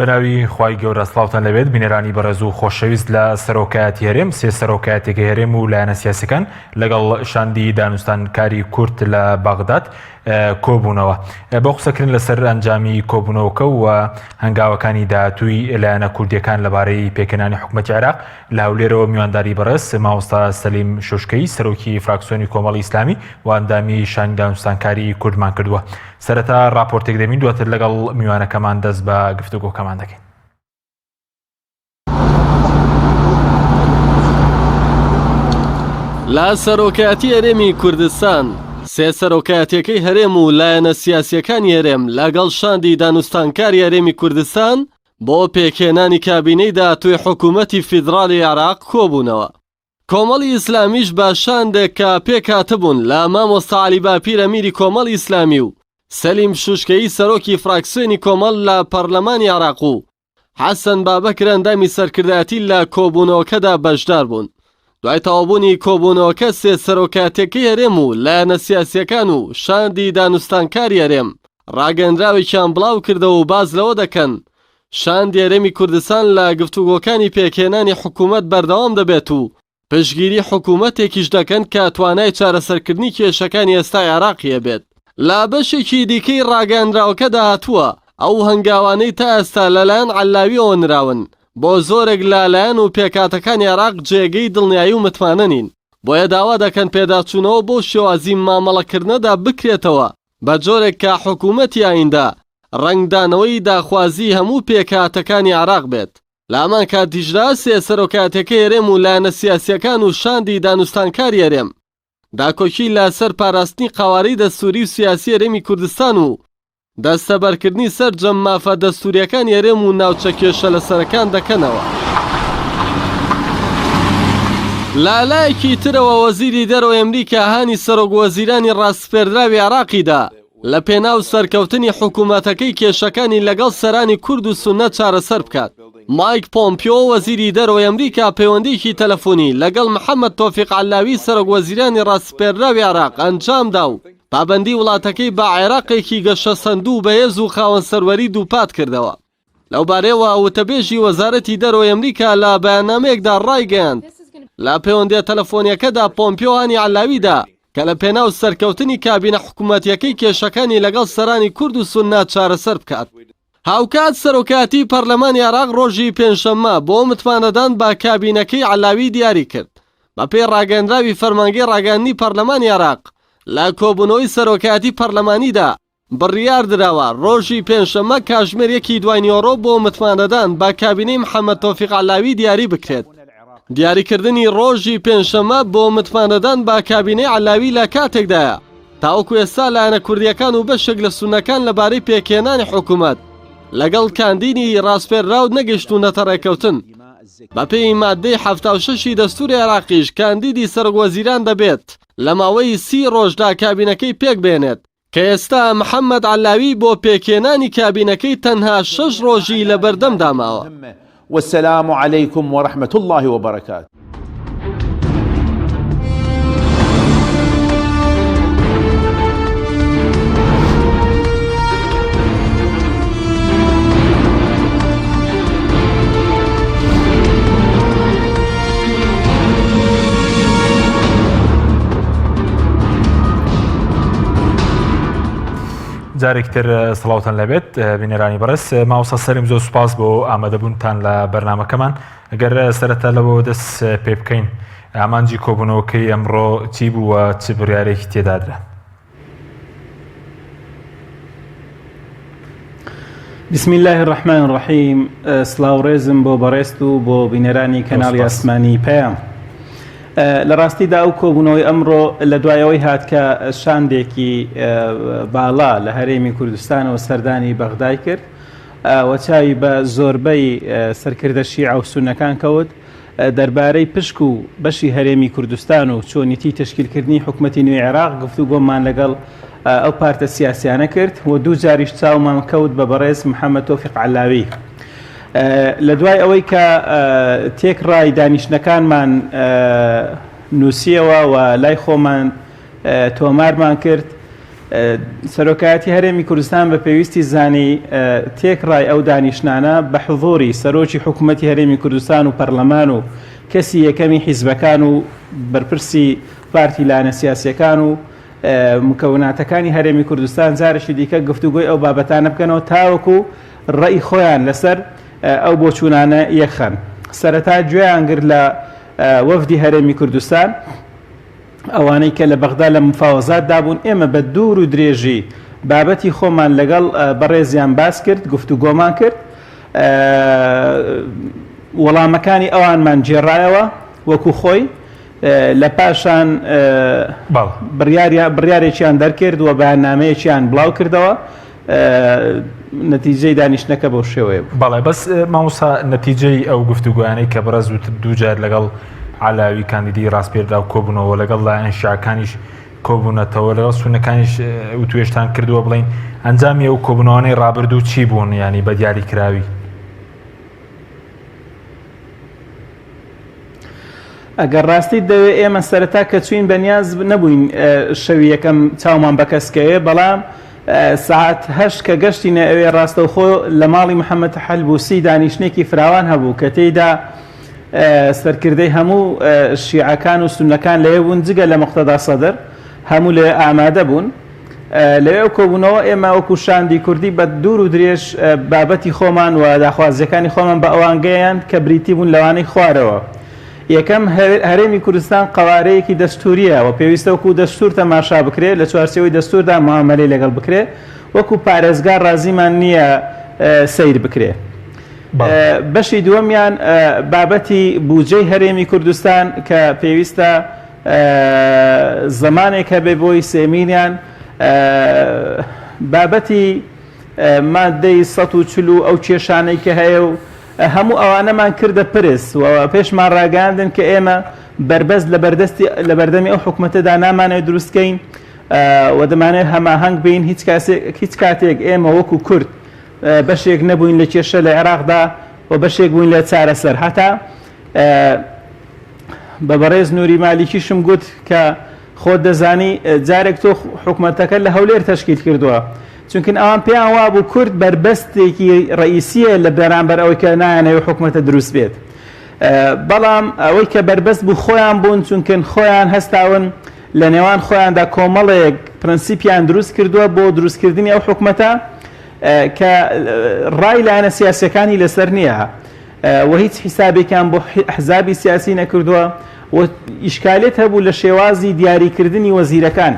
بەناوی خوای گەورە سڵاوتان لەبێت بینەرانی بەڕێز و خۆشەویست لە سەرۆکایەتی هەرێم سێ سەرۆکایەتێکی هەرێم و لایەنە سیاسیەکان لەگەڵ شاندی دانوستانکاری کورد لە باغداد کۆبوونەوە بۆ قسەکردن لەسەر ئەنجامی کۆبوونەوەکە و هەنگاوەکانی داهاتووی لایەنە کوردیەکان لەبارەی پێکهێنانی حکومەتی عێراق لە هەولێرەوە میوانداری بەڕێز مامۆستا سەلیم شوشکەی سەرۆکی فراکسیۆنی کۆمەڵی ئیسلامی و ئەندامی شانی دانوستانکاری کوردمان کردووە. سەرەتا راپۆرتێک دەبین دواتر لەگەڵ میوانەکەمان دەست بە گفتوگۆکەمان دەکەین. لا سەرۆکایەتی هەرێمی کوردستان سێ سەرۆکایەتیەکەی هەرێم و لایەنە سیاسیەکانی هەرێم لەگەڵ شاندی دانوستانکاری هەرێمی کوردستان بۆ پێکهێنانی کابینەی داهاتووی حکوومەتی فیدراڵی عێراق کۆبوونەوە. کۆمەڵی ئیسلامیش بە شاندێک کە پێکهاتبوون لە مامۆستا عەلی باپیر ئەمیری کۆمەڵی ئیسلامی و سەلیم شوشکەی سەرۆکی فراکسیۆنی کۆمەڵ لە پەرلەمانی عێراق و حەسەن بابەکر ئەندامی سەرکردایەتی لە کۆبوونەوەکەدا بەشدار بوون. دوای تەواوبوونی کۆبوونەوەکە سێ سەرۆکایەتیەکەی هەرێم و لایەنە سیاسیەکان و شاندی دانوستانکاری هەرێم ڕاگەندراوێکیان بڵاو کردەوە و باز لەوە دەکەن شاندی هەرێمی کوردستان لە گفتوگۆکانی پێکهێنانی حکوومەت بەردەوام دەبێت و پشگیری حکوومەتێکیش دەکەن کە توانای چارەسەرکردنی کێشەکانی ئێستای عێراقیە بێت. لە بەشێکی دیکەی ڕاگەندراوەکەدا هاتووە ئەو هەنگاوانەی تا ئێستا لەلایەن عەلاویەوە نراون بۆ زۆرێک لالایەن و پێکاتەکانی عێراق جێگەی دڵنیایی و متمانە نین. بۆیە داوا دەکەن پێداچوونەوە بۆ شێوازی مامەڵەکردنەدا بکرێتەوە بە جۆرێک کە حکوومەتی ئایندا ڕەنگدانەوەی داخوازی هەموو پێکاتەکانی عێراق بێت. لە هەمان کاتیشدا سێ سەرۆکایەتیەکەی هەرێم و لایەنە سیاسیەکان و شاندی دانوستانکاری هەرێم داکۆکی لەسەر پاراستنی قاوارەی دەستووری و سیاسی هەرێمی کوردستان و دەستەبەرکردنی سەر جەمافە دەستووریەکانی هەرێم و ناوچە کێشە لەسەرەکان دەکەنەوە. لالایەکی ترەوە وەزیری دەرەوەی ئەمریکا هانی سەرۆکوەزیرانی ڕاستپێردراوی عێراقیدا لە پێناو سەرکەوتنی حکوومەتەکەی کێشەکانی لەگەڵ سەرانی کورد و سوننە چارەسەر بکات. مایک پۆمپیۆ وەزیری دەرەوەی ئەمریکا پەیوەندیکی تەلەفۆنی لەگەڵ محەممەد تۆفیق عەلاوی سەرۆکوەزیرانی ڕاستپێردراوی عێراق ئەنجامدا و پابەندی وڵاتەکەی بە عێراقێکی گەشە سەندوو بەهێز و خاوەن سەروەری دووپات کردەوە. لەو بارەیەوە وتەبێژی وەزارەتی دەرەوەی ئەمریکا لە بەیاننامەیەکدا ڕایگەیاند لە پەیوەندیە تەلەفۆنیەکەدا پۆمپیۆ هانی عەلاویدا کە لە پێناو سەرکەوتنی کابینە حکوومەتیەکەی کێشەکانی لەگەڵ سەرانی کورد و سوننە چارەسەر بکات. هاوکات سەرۆکایەتی پەرلەمانی عێراق ڕۆژی پێنجشەممە بۆ متمانەدان بە کابینەکەی عەلاوی دیاری کرد. بە پێی ڕاگەندراوی فەرمانگەی ڕاگەاندنی پەرلەمانی عێراق لە کۆبوونەوەی سەرۆکایەتی پەرلەمانیدا بڕیار درراوە ڕۆژی پێنجشەممە کاتژمێر 1 دوای نیوەڕۆ بۆ متمانەدان بە کابینەی محەممەد تۆفیق عەلاوی دیاری بکرێت. دیاریکردنی ڕۆژی پێنجشەممە بۆ متمانەدان بە کابینەی عەلاوی لە کاتێکدایە تاوەکو ئێستا لایەنە کوردیەکان و بەشێک لە سوننەکان لەبارەی پێکهێنانی حکوومەت لەگەڵ کاندینی ڕاستپێرراو نەگەیشتوونەتە ڕێکەوتن. بە پێی مادەی 76 دەستووری عێراقیش کاندیدی سەرۆکوەزیران دەبێت لە ماوەی 30 ڕۆژدا کابینەکەی پێک بێنێت کە ئێستا محەممەد عەلاوی بۆ پێکهێنانی کابینەکەی تەنها 6 ڕۆژی لە بەردەم داماوە. والسلام عليكم ورحمة الله وبركاته. جارێکتر سڵاوتان لەبێت بینەرانی بەڕێز مامۆستا سەلیم زۆر سوپاس بۆ ئامادەبوونتان لە بەرنامەکەمان. ئەگەر سەرەتا لەوە دەست پێ بکەین ئامانجی کۆبوونەوەکەی ئەمڕۆ چی بووە چ بڕیارێکی تێدادرا؟ بسم الله الرحمن الرحیم. سڵاو ڕێزم بۆ بەڕێست و بۆ بینەرانی کەناڵی ئاسمانی پەیام. لە ڕاستیدا ئەو کۆبوونەوەی ئەمڕۆ لە دوایەوەی هات کە شاندێکی باڵا لە هەرێمی کوردستانەوە سەردانی بەغدای کرد و چاوی بە زۆربەی سەرکردە شیعە و سوننەکان کەوت دەربارەی پشک و بەشی هەرێمی کوردستان و چۆنیتی تشکیلکردنی حکوومەتی نوێی عێراق گفتوگۆمان لەگەڵ ئەو پارتە سیاسیانە کرد و دوو جاریش چاومان کەوت بە بەڕێز محەممەد تۆفیق عەلاوی. لە دوای ئەوەی کە تێکڕای دانیشتنەکانمان نووسیەوە و لای خۆمان تۆمارمان کرد سەرۆکایەتی هەرێمی کوردستان بە پێویستی زانی تێکڕای ئەو دانیشتانە بە حضوری سەرۆکی حکوومەتی هەرێمی کوردستان و پەرلەمان و کەسی یەکەمی حیزبەکان و بەرپرسی پارتی لایەنە سیاسیەکان و مکەوناتەکانی هەرێمی کوردستان جارێکی دیکە گفتوگۆی ئەو بابەتانە بکەنەوە تاوەکو ڕێی خۆیان لەسەر ئەو بۆچوونانە یەکخەن. سەرەتا گوێیان گرت لە وەفدی هەرێمی کوردستان ئەوانەی کە لە بەغدا لە مفاوەزات دابوون. ئێمە بە دوور و درێژی بابەتی خۆمان لەگەڵ بەڕێزیان باس کرد، گفتوگۆمان کرد، وەڵامەکانی ئەوانمان جێڕایەوە وەکو خۆی، لە پاشان بڕیارێکیان دەرکرد و بەیاننامەیەکیان بڵاو کردەوە. نەتیجەی دانیشتنەکە بەو شێوەیە. بەڵێ بەس مامۆستا نەتیجەی ئەو گفتوگویانەی کە بەڕێز دووجار لەگەڵ علاوی کاندیدی ڕاستپێردا و کۆبوونەوە لەگەڵ لایەن شیعەکانیش کۆبوونەتەوە لەگەڵ سونەکانیش وتوێشتان کردووە بڵین ئەنجامی ئەو کۆبوونەوەی ڕابردوو چی بوون ینی بە دیاری کراوی؟ ئەگەر ڕاستی دەوێت ئێمە سەرەتا کە چوین بەنیاز نەبووین شەوی یەکەم چاومان بەکەسکەوێ، بەڵام ساعت 8 کە گەشتینە ئەوێ ڕاستەوخۆ لە ماڵی محەممەد حەلبوسی دانیشتێکی فراوان هەبوو کە تێیدا سەرکردەی هەموو شیعەکان و سونەکان لەوێ بوون، جگە لە مقتەدا سەدر هەموو لێ ئامادە بوون. لەوێ کۆبوونەوە ئێمە وەکو شاندی کوردی بە دوور و درێژ بابەتی خۆمان و داخوازیەکانی خۆمان بە ئەوانگەیان کە بریتی بوون لەوانەی خوارەوە. یەکەم هەرێمی کوردستان قەوارەیەکی دەستوریە و پێویستە وەکو دەستور تەماشا بکرێت، لە چوارچێوەی دەستوردا معاملەی لەگەڵ بکرێت، وەکو پارێزگار ڕازیمان نییە سیر بکرێت. بەشی دووەمیان بابەتی بودجەی هەرێمی کوردستان کە پێویستە زمانێکە بێ بۆی سێمینیان بابەتی مادەی 140 ئەو کێشانەی کە هەیە و هەموو ئەوانەمان کردە پرس و پێشمان ڕاگەاندن کە ئێمە بربەست لە بەردەمی ئەو حکوومەتەدا نامانێت دروستکەین و دەمانێت هەماهەنگ بین. هیچ کاتێک ئێمە وەکو کورد بەشێک نەبووین لە کێشە لە عێراقدا و بەشێک بووین لە چارەسەر. هەتا بە بەڕێز نووری مالیکیشم گوت کە خۆت دەزانی جارێک تۆ حکوومەتەکە لە هەولێر تەشکیل کردووە، چونکە ئەوان پێیان وابوو کورد بربەستێکی ڕئیسیە لە بەرامبەر ئەوەی کە نایانەوە حکوومەتە دروست بێت. بەڵام ئەوەی کە بربەست بوو خۆیان بوون، چونکە خۆیان هەستاون لە نێوان خۆیاندا کۆمەڵێک پرەنسیپیان دروست کردووە بۆ دروستکردنی ئەو حکوومەتە کە ڕای لایەنە سیاسیەکانی لەسەر نییە و هیچ حیسابێکیان بۆ حزابی سیاسی نەکردووە و ئیشکالێت هەبوو لە شێوازی دیاریکردنی وەزیرەکان.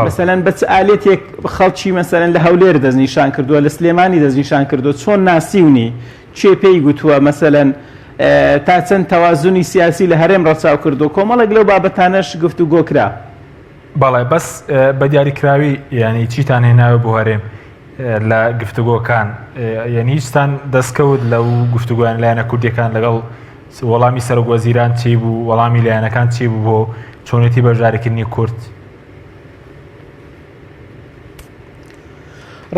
مثلەن بە چ ئالێتێک خەڵکی مەسەلەن لە هەولێر دەستنیشان کردووە، لە سلێمانی دەستنیشان کردووە، چۆن ناسیونی چێ پێی گوتووە مەسەلەن تا چەند تەوازونی سیاسی لە هەرێم ڕەچاو کردو. کۆمەڵێک لەو بابەتانەش گفتوگۆ کرا. بەڵێ بەس بە دیاریکراوی ینی چیتان هێناوە بۆ هەرێم لە گفتوگۆکان، یعنی هیچتان دەستکەوت لەو گفتوگویان لایەنە کوردیەکان لەگەڵ وەڵامی سەرۆک وەزیران چی بوو، وەڵامی لایەنەکان چی بوو بۆ چۆنێتی بەشداریکردنی کورد؟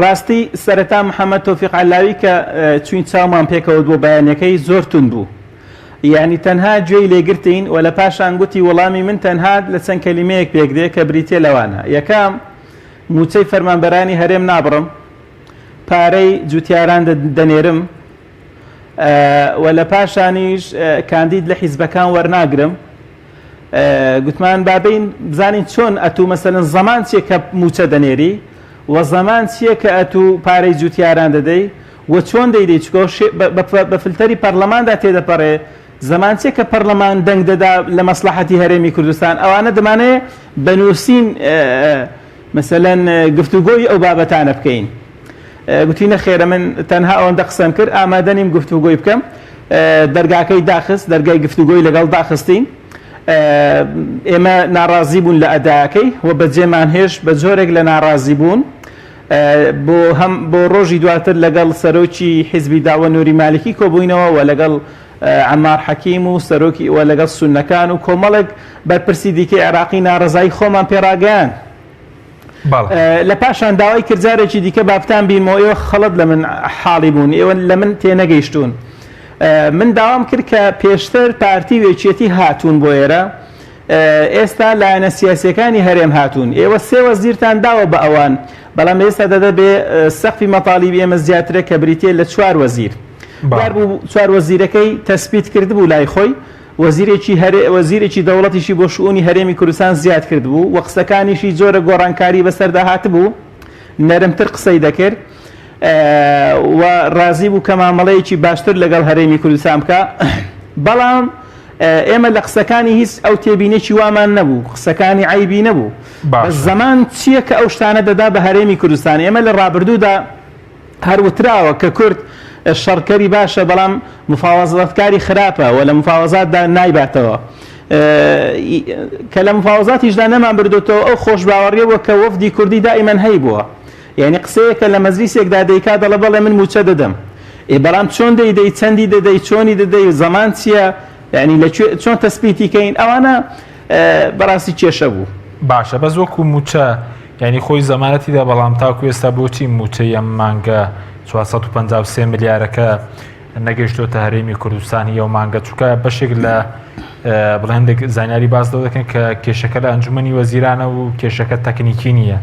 ڕاستی سەرەتا محەممەد تۆفیق عەلاوی کە چوین چاومان پێکەوت بۆ بەیانەکەی زۆر تون بوو، یعنی تەنها گوێی لێگرتین و لە پاشان گوتی وەڵامی من تەنها لە چەند کەلیمەیەک پێکدێ کە بریتێ لەوانە. یەکەم موچەی فەرمانبەرانی هەرێم نابڕم، پارەی جوتیاران دەنێرم و لە پاشانیش کاندید لە حیزبەکان وەرناگرم. گوتمان بابین بزانین چۆن ئەتوو مەسەلەن زەمان چیە کە موچە دەنێری و زەمان چییە کە ئەتوو پارەی جوتیاران دەدەی و چۆن دەیدەی چکۆ بە فلتەری پەرلەماندا تێدەپەڕێ، زەمان چیە کە پەرلەمان دەنگ دەدا لە مەسلحەتی هەرێمی کوردستان. ئەوانە دەمانەیە بەنووسین مەسەلەن گفتوگۆی ئەو بابەتانە بکەین. گوتی نەخێرە من تەنها ئەوەندە قسەم کرد، ئامادە نیم گفتوگۆی بکەم. دەرگاکەی داخست، دەرگای گفتوگۆی لەگەڵ داخستین. ئێمە ناڕازی بوون لە ئەداکەی و بەجێمان هێش بە جۆرێک لە ناڕازی بوون بۆ ڕۆژی دواتر لەگەڵ سەرۆکی حیزبی داوە نووری مالکی کۆبووینەوە و لەگەڵ عەمار حەکیم و سەرۆکی و لەگەڵ سونەکان و کۆمەڵێک بەرپرسی دیکەی عێراقی ناڕزایی خۆمان پێڕاگەیان. لە پاشان داوای کردجارێکی دیکە بابتان بینمەوە ئێوە خەڵەت لە من حاڵی بوون، ئێوە لە من تێنەگەیشتون. من داوام کرد کە پێشتر پارتی وێچێتی هاتوون بۆ ئێرە ئێستا لایەنە سیاسیەکانی هەرێم هاتوون ئێوە سێ وەزیرتان داوە بە ئەوان بەڵام ئێستا دەدە بێ سەقفی مەطالیبی ئێمە زیاترە کە بریتێ لە 4 وەزیر بار بوو 4 وەزیرەکەی تەسبیت کردبوو لای خۆی وەزیرێکی دەوڵەتیشی بۆ شؤونی هەرێمی کوردستان زیاد کردبوو و قسەکانیشی زۆرە گۆڕانکاری بەسەردا هاتبوو نەرمتر قسەی دەکرد و ڕازی بوو کە مامەڵەیەکی باشتر لەگەڵ هەرێمی کوردستان بکە بەڵام ئێمە لە قسەکانی هیچ ئەو تێبینێکی وامان نەبوو قسەکانی عیبی نەبوو زەمان چییە کە ئەو شتانە دەدا بە هەرێمی کوردستان ئێمە لە ڕابردوودا هەروتراوە کە کورد شەڕکەری باشە بەڵام مفاوەزەتکاری خراپە و لە مفاوەزاتدا نایباتەوە کە لە مفاوەزاتیشدا نەمان بردوتەوە ئەو خۆش باوەڕیەوە کە وەفدی کوردی دائیمەن هەی بووە یعنی قسەیەکە لە مەجلیسێکدا دەیکا دەڵێ بەڵێ من موچە دەدەم بەڵام چۆن دەیدەی چەندی دەدەی چۆنی دەدەی زەمان چییە یعنی لە چۆن تەسبیتیکەین ئەوانە بەڕاستی کێشە بوو باشە بەس وەکو موچە یعنی خۆی زەمانەتیدا بەڵام تاکو ئێستا بۆچی موچەی ئەم مانگە 453 ملیارەکە نەگەیشتۆتە هەرێمی کوردستانی ئەو مانگە چووکە بەشێک لە بڵێندێک زانیاری باز دەکەن کە کێشەکە لە ئەنجومەنی وەزیرانە و کێشەکە تەکنیکی نییە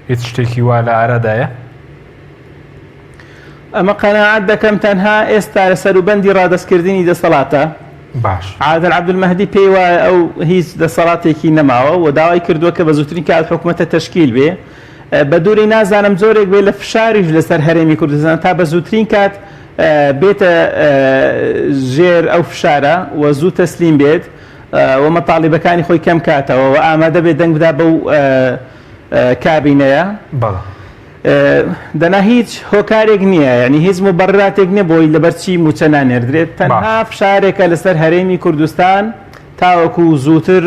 هیچ شتێکی وا لە ئارەدایە ئەمە قەناعەت دەکەم تەنها ئێستا لە سەروبەندی ڕادەستکردنی دەسەڵاتە باش عادل عەبدولمەهدی پێی وایە ئەو هیچ دەسەڵاتێکی نەماوە و داوای کردووە کە بە زووترین کات حکوومەتە تەشکیل بێ بە دووری نازانم زۆرێک بێ لە فشاریش لەسەر هەرێمی کوردستان تا بە زووترین کات بێتە ژێر ئەو فشارە و زوو تەسلیم بێت و مەطالیبەکانی خۆی کەم کاتەوە و ئامادە بێت دەنگ بدا بەو کابینەیە دەنا هیچ هۆکارێک نییە یعنی هیچ مبەرراتێک نییە بۆی لەبەرچی موچە نانێردرێت تەنها فشارێکە لەسەر هەرێمی کوردستان تاوەکو زووتر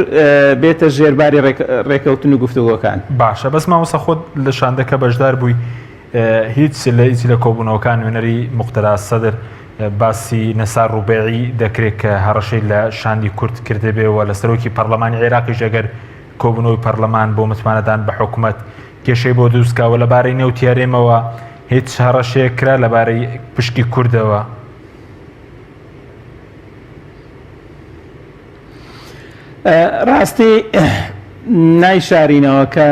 بێتە ژێرباری ڕێکەوتن و گفتوگۆکان باشە بەس مامۆستا خۆت لە شاندەکە بەشدار بووی هیچ لە کۆبوونەوەکان وێنەری موقتەدا سەدر باسی نەسار ڕوبێعی دەکرێت کە هەڕەشەی لە شاندی کورد کردبێەوە لە سەرۆکی پەرلەمانی عێراقیش ئەگەر کۆبوونەوەی پەرلەمان بۆ متمانەدان بە حکوومەت کێشەی بۆ دروستکاوە لەبارەی نەوتیارێمەوە هیچ هەڕەشەیە کرا لەبارەی پشکی کوردەوە ڕاستی نایشارینەوە کە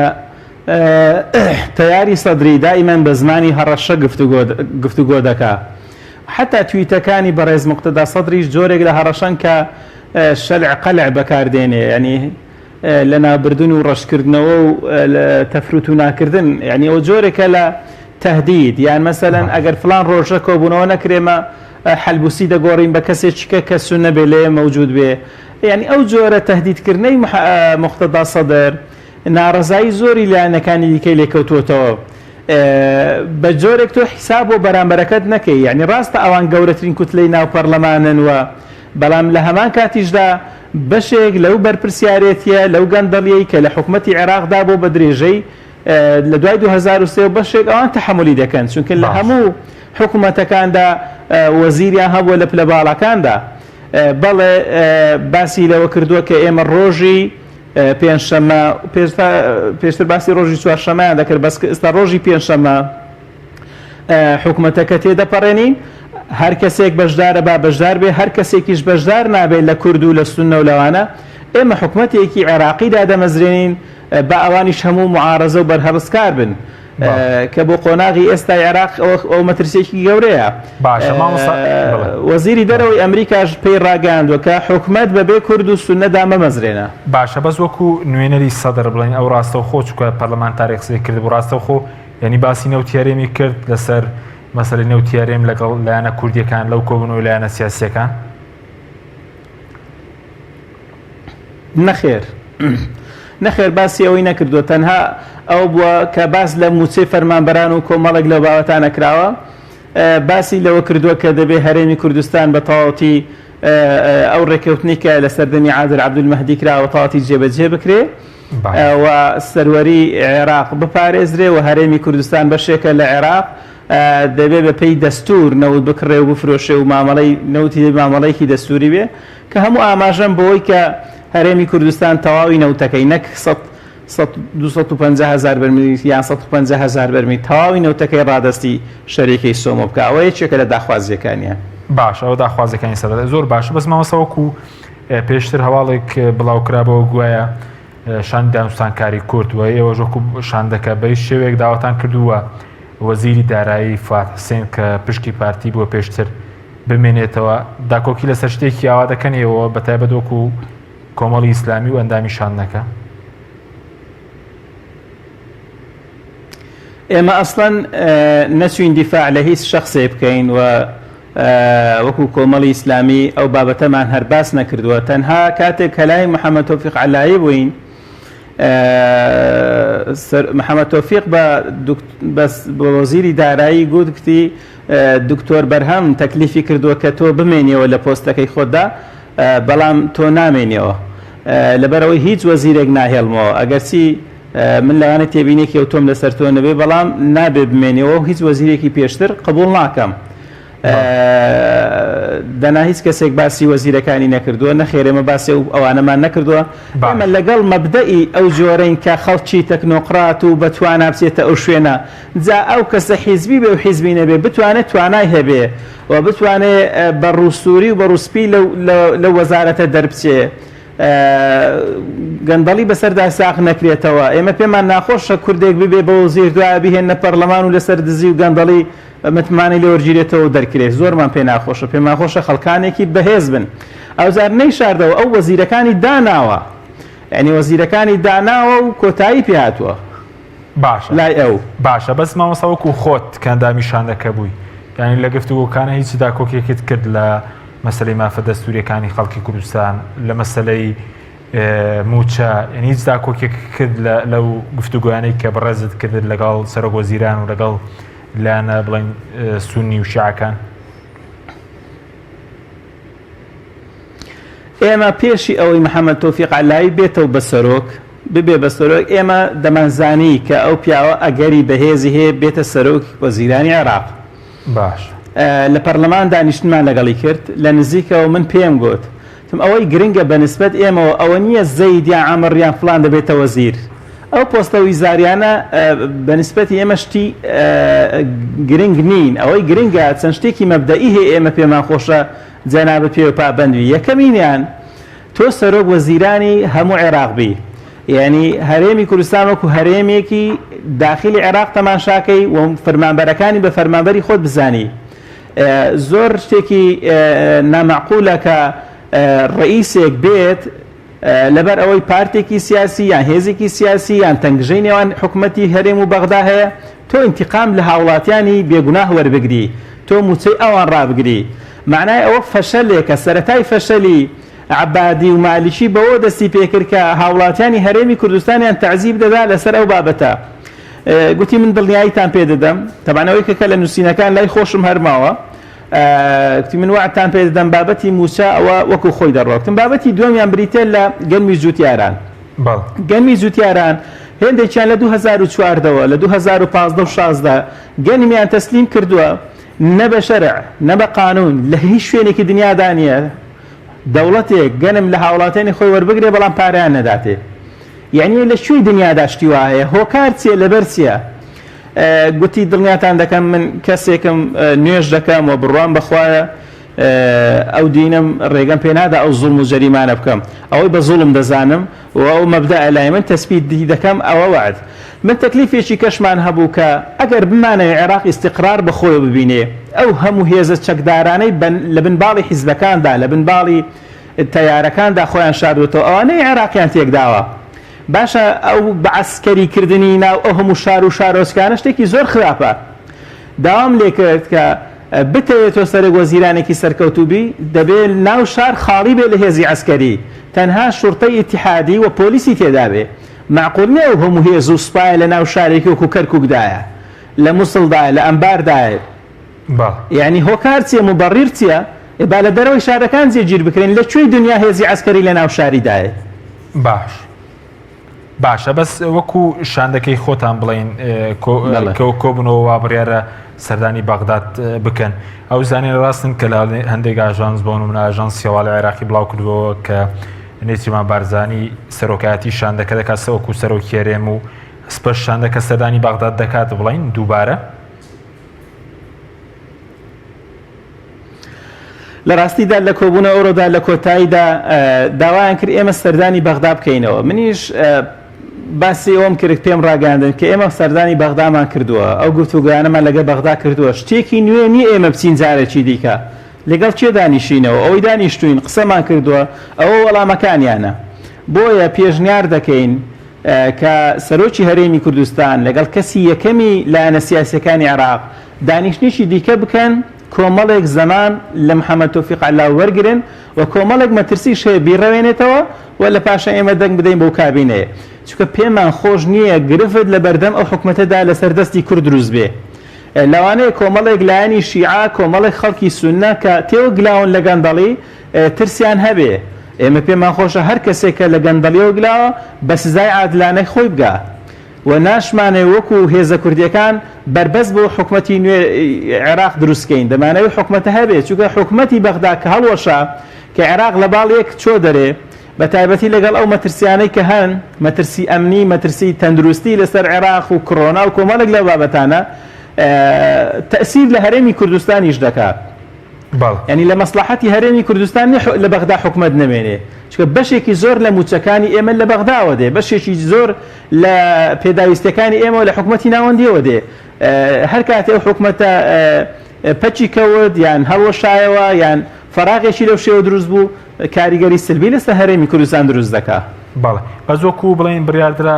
تەیاری سەدری دائیمەن بە زمانی هەڕەشە گفتوگۆ دەکا حتا تویتەکانی بەڕێز موقتەدا سەدریش جۆرێک لە هەڕەشەن کە شەلع قەلع بەکاردێنێ ینی لە نابردن و ڕەشکردنەوە و تەفروت و ناکردن یعنی ئەو جۆرێکە لە تەهدید یان مەسەلەن ئەگەر فلان ڕۆژە کۆبوونەوە نەکرێمە حەلبوسی دەگۆڕین بە کەسێکیکە کە سونە بێ لێ مەوجود بێ یعنی ئەو جۆرە تەهدیدکردنەی موقتەدا سەدر ناڕەزایی زۆری لایەنەکانی دیکەی لێکەوتوتەوە بە جۆرێک تۆ حیساب و بەرامبەرەکەت نەکەی یعنی ڕاستە ئەوان گەورەترین کوتلەی ناو پەرلەمانن و بەڵام لە هەمان کاتیشدا بەشێک لەو بەرپرسیارەتیە لەو گەندەڵیەی کە لە حکوومەتی عێراقدا بۆ بە درێژەی لە دوای 2023 بەشێک ئەوان تەحملی دەکەن چونکە لە هەموو حکوومەتەکاندا وەزیریان هەبووە لە پلە باڵەکاندا بەڵێ باسی لەوە کردووە کە ئێمە ڕۆژی پێنجشەممە پێشتر باسی ڕۆژی چوارشەمەیان دەکرد بەس ئێستا ڕۆژی پێنجشەممە حکوومەتەکە تێدەپەڕێنین هەر کەسێک بەشدارە با بەشدار بێ هەر کەسێکیش بەشدار نابێت لە کورد و لە سونە و لەوانە ئێمە حکوومەتێکی عێراقیدا دەمەزرێنین بە ئەوانیش هەموو معارەزە و بەرهەڵسکار بن کە بۆ قۆناغی ئێستا عێراق ئەو مەترسێکی گەورەیە وەزیری دەرەوەی ئەمریکاش پێی ڕاگەاندووە کە حکوومەت بەبێ کورد و سونەدا مەمەزرێنە باشە بەس وەکو نوێنەری سەدر بڵین ئەو ڕاستەوخۆ چکە پەرلەمانتاری قسەی کرد بۆ ڕاستەوخۆ یعنی باسی نەوتیارێمی کرد لەسەر مەسەلەی نەوتیارێم لەگەڵ لایەنە کوردیەکان لەو کۆبوونەوەی لایەنە سیاسیەکان نەخێر باسی ئەوەی نەکردووە تەنها ئەو بووە کە باس لە موچەی فەرمانبەران و کۆمەڵێک لە باوەتانە کراوە باسی لەوە کردووە کە دەبێ هەرێمی کوردستان بە تەواوەتی ئەو ڕێکەوتنی کە لە سەردەمی عادل عەبدولمەهدی کراوە تەواوەتی جێبەجێ بکرێ و سەروەری عێراق بپارێزرێ و هەرێمی کوردستان بەشێکە لە عێراق دەبێ بە پێی دەستور نەوت بکڕێ و بفرۆشێ و نەوتی مامەڵەیەکی دەستوری بێ کە هەموو ئاماژەم بۆی کە هەرێمی کوردستان تەواوی نەوتەکەی نەک 250,000 بەرمیل یان 150,000 بەرمیل تەواوی نەوتەکەی ڕادستی شەریکەی سۆمە بکە ئەوە یەکێکە لە داخوازیەکانیە باش ئەوە داخوازەکانی سەدە زۆر باش بەس مامۆستا وەکو پێشتر هەواڵێک بڵاوکرابەوە گوایە شانی دانوستانکاری کورد و ئێوە ژۆکو شاندەکە بەی شێوەیەک داواتان کردووە وەزیری دارایی فات حسێن کە پشتی پارتی بووە پێشتر بمێنێتەوە داکۆکی لەسەر شتێکی ئاوا دەکەنەوە بەتایبەت وەکو کۆمەڵی ئیسلامی و ئەندامی شاندەکە. ئێمە ئەسڵەن نەچوین دیفاع لە هیچ شخصێ بکەین و وەکو کۆمەڵی ئیسلامی ئەو بابەتەمان هەر باس نەکردووە تەنها کاتێک کە لای محەممەد تۆفیق عەلایی بووین محەممەد تۆفیق بە وەزیری دارایی گوتی دکتۆر بەرهەم تەکلیفی کردووە کە تۆ بمێنیەوە لە پۆستەکەی خۆتدا بەڵام تۆ نامێنیەوە لەبەرەوەی هیچ وەزیرێک ناهێڵمەوە ئەگەرچی من لەوانە تێبینێکی ئەو تۆم لەسەر تۆ نەبێ بەڵام نابێ بمێنیەوە و هیچ وەزیرێکی پێشتر قبول ناکەم. دەنا هیچ کەسێک باسی وەزیرەکانی نەکردووە نەخێرێمە باسی ئەوانەمان نەکردووە ئێمە لەگەڵ مەبدەئی ئەو جۆرەین کە خەڵکی تەکنۆقرات و بەتوانە بچێتە ئەو شوێنە جا ئەو کەسە حیزبی بێ و حیزبی نەبێ بتوانێت توانای هەبێ و بتوانێت بە ڕووسوری و بە ڕووسپی لە وەزارەتە دەربچێ گەندەڵی بەسەردا ساق نەکرێتەوە. ئێمە پێمان ناخۆشە کوردێک ببێ بە وەزیر دوایە بهێنە پەرلەمان و لەسەر دزی و گەندەڵی متمانی لێوەرگیرێتەوە دەرکرێت زۆرمان پێ ناخۆشە پێمان خۆشە خەڵکانێکی بەهێز بن ئەوزار نەیشاردەوە ئەو وەزیرەکانی داناوە یعنی وەزیرەکانی داناوە و کۆتایی پێهاتووە باشە لای ئەو باشە بەس مامۆستا وەکو خۆت کەندامی شاندەکە بووی یعنی لە گفتوگۆکانە هیچ داکۆکێکت کرد لە مەسەلەی مافە دەستوریەکانی خەڵکی کوردستان لە مەسەلەی موچە یعنی هیچ داکۆکێک کرد لەو گفتوگویانەی کە بەڕێزت کرد لەگەڵ سەرۆک وەزیران و لەگەڵ لایەنە بڵێن سونی و شیعەکان؟ ئێمە پێشی ئەوەی محەممەد تۆفیق عەلایی بێتەوە بە سەرۆک ببێ بە سەرۆک ئێمە دەمانزانی کە ئەو پیاوە ئەگەری بەهێزی هەیە بێتە سەرۆک وەزیرانی عێراق. باش لە پەرلەمان دانیشتمان لەگەڵی کرد لە نزیکەوە من پێم گوت تم ئەوەی گرنگە بەنسبەت ئێمەوە ئەوە نییە زەید یا عەمەڕیان فڵان دەبێتە وەزیر ئەو پۆستە ویزاریانە بەنسبەتی ئێمە شتی گرنگ نین ئەوەی گرنگە چەند شتێکی مەبدەئی هەیە ئێمە پێمان خۆشە جەنابەت پێوە پابەندوی یەکەمینیان تۆ سەرۆک وەزیرانی هەموو عێراق بی یعنی هەرێمی کوردستان وەکو هەرێمێکی داخلی عێراق تەماشاکەی و فەرمانبەرەکانی بە فەرمانبەری خۆت بزانی زۆر شتێکی نامەعقولە کە ڕئیسێک بێت لەبەر ئەوەی پارتێکی سیاسی یان هێزێکی سیاسی یان تەنگژەی نێوان حکومەتی هەرێم و بەغدا هەیە تۆ ئینتیقام لە هاوڵاتیانی بێگوناه وەربگری تۆ موچەی ئەوان ڕابگری معنای ئەوە فەشەلێکە سەرەتای فەشەلی عەبادی و مالیکی بەوە دەستی پێکرد کە هاوڵاتیانی هەرێمی کوردستانیان تەعزیب دەدا لەسەر ئەو بابەتە گوتی من دڵنیاییتان پێ دەدەم تەبانەوەی کە لە نووسینەکان لای خۆشم هەرماوە کتی من وعدتان پێ دەدەم بابەتی موچە ئەوە وەکو خۆی دەڕۆکتم بابەتی دووەمیان بریتێ لە گەنمی جووتیاران گەنمی جووتیاران هێندێکیان لە 2014ەوە لە 2015 و 16 گەنمیان تەسلیم کردووە نە بە شەرع نە بە قانون لە هیچ شوێنێکی دنیادا نییە دەوڵەتێک گەنم لە هاوڵاتیانی خۆی وەربگرێ بەڵام پارەیان نەداتێ یعنی لە شوێی دنیادا شتی وایە هۆکار چیە لەبەر چییە گوتی دڵنیاتان دەکەم من کەسێکم نوێژ دەکەم و بڕوان بەخوایە ئەو دینم ڕێگەم پێ نادا ئەو زوڵم و جەریمانە بکەم ئەوەی بە زوڵم دەزانم و ئەو مەبدە لای من تەسبیت دەکەم ئەوە وعد من تەکلیفێکی کەشمان هەبوو کە ئەگەر بمانەوێ عێراق ئیستیقرار بەخۆی ببینێ ئەو هەموو هێزە چەکدارانەی لە بنباڵی حیزبەکاندا لە بنباڵی تەیارەکاندا خۆیان شاردوێتەوە ئەوانەی عێراقیان تێکداوە باشە ئەو بەعسکەریکردنی ناو ئەو هەموو شار و شارۆچکانە شتێکی زۆر خراپە داوام لێ کرد کە بتەوێتەوە سەرۆک وەزیرانێکی سەرکەوتوبی دەبێت ناو شار خاڵی بێ لە هێزی عەسکەری تەنها شورتەی ئیتیحادی و پۆلیسی تێدا بێ معقول نییە ئەو هەموو هێز و سوپایە لە ناو شارێکی وەکو کەرکووکدایە لە مووسڵدایە لە ئەمباردایە یعنی هۆکار چیە مبەڕیر چییە با لە دەرەوەی شارەکان جێگیر بکرێن لەکوێی دنیا هێزی عەسکەری لە ناو شاریدایە باشە بەس وەکو شاندەکەی خۆتان بڵێن کۆبوونەوە وا بڕیارە سەردانی بەغداد بکەن ئەو زانین ڕاستن کە لە هەندێک ئاژانس بۆن و من ئاژانس سیاواڵی عێراقی بڵاو کردەوە کە نێچیمان بارزانی سەرۆکایەتی شاندەکە دەکات وەکو سەرۆکی هەرێم و سپەش شاندەکە سەردانی بەغداد دەکات بڵین دووبارە لە ڕاستیدا لە کۆبوونە ئەوڕۆدا لە کۆتاییدا داوایان کرد ئێمە سەردانی بەغدا بکەینەوە. منیش باسی ئەوم کرد پێم ڕاگەاندن کە ئێمە سەردانی بەغدامان کردووە، ئەو گفتوگویانەمان لەگە بەغدا کردووە، شتێکی نوێ نیە ئێمە بچین جارێکی دیکە لەگەڵ چێ دانیشینەوە، ئەوەی دانیشتوین قسەمان کردووە، ئەوە وەڵامەکانیانە. بۆیە پێشنیار دەکەین کە سەرۆکی هەرێمی کوردستان لەگەڵ کەسی یەکەمی لایەنە سیاسیەکانی عێراق دانیشتنیشی دیکە بکەن، کۆمەڵێک زەمان لە محەممەد تۆفیق عەلاو وەرگرن و کۆمەڵێک مەترسیش هەیە بیڕەوێنێتەوە و لە پاشە ئێمە دەنگ بدەین بەو کابینەیە، چونکە پێمان خۆش نییە گرفت لە بەردەم ئەو حکومەتەدا لەسەر دەستی کورد دروست بێ. لەوانەیە کۆمەڵێک لایەنی شیعە، کۆمەڵێک خەڵکی سوننە کە تێوە گلاون لە گەندەڵی ترسیان هەبێ. ئێمە پێمان خۆشە هەر کەسێکە لە گەندەڵیەوە گلاوە بە سزای عادلانەی خۆی بگا و ناشمانێ وەکو هێزە کوردیەکان بربەست بۆ حکومەتی نوێ عێراق دروستکەین. دەمانەوەی حکومەتە هەبێت، چونکە حکومەتی بەغدا کە هەڵوەشە کە عێراق لە باڵیەک چۆ دەرێ، بە تایبەتی لەگەڵ ئەو مەترسیانەی کە هەن، مەترسی ئەمنی، مەترسی تەندروستی لەسەر عێراق و کڕۆنا و کۆمەڵێک لە بابەتانە تەئسیر لە هەرێمی کوردستانیش دەکات. ینی لە مەسلحەتی هەرێمی کوردستان لە بەغدا حکومەت نەمێنێ، چونکە بەشێکی زۆر لە موچەکانی ئێمە لە بەغداوە دێ، بەشێکی زۆر لە پێداویستەکانی ئێمە لە حکومەتی ناوەندیەوە دێ. هەر کاتێ ئەو حکومەتە پەچی کەوت یان هەڵوەشایەوە یان فەراغێکی لەو شێوە دروست بوو، کاریگەری سلبی لەسەر هەرێمی کوردستان دروست دەکات. بەڵێ بەس وەکو بڵێن بڕیاردرا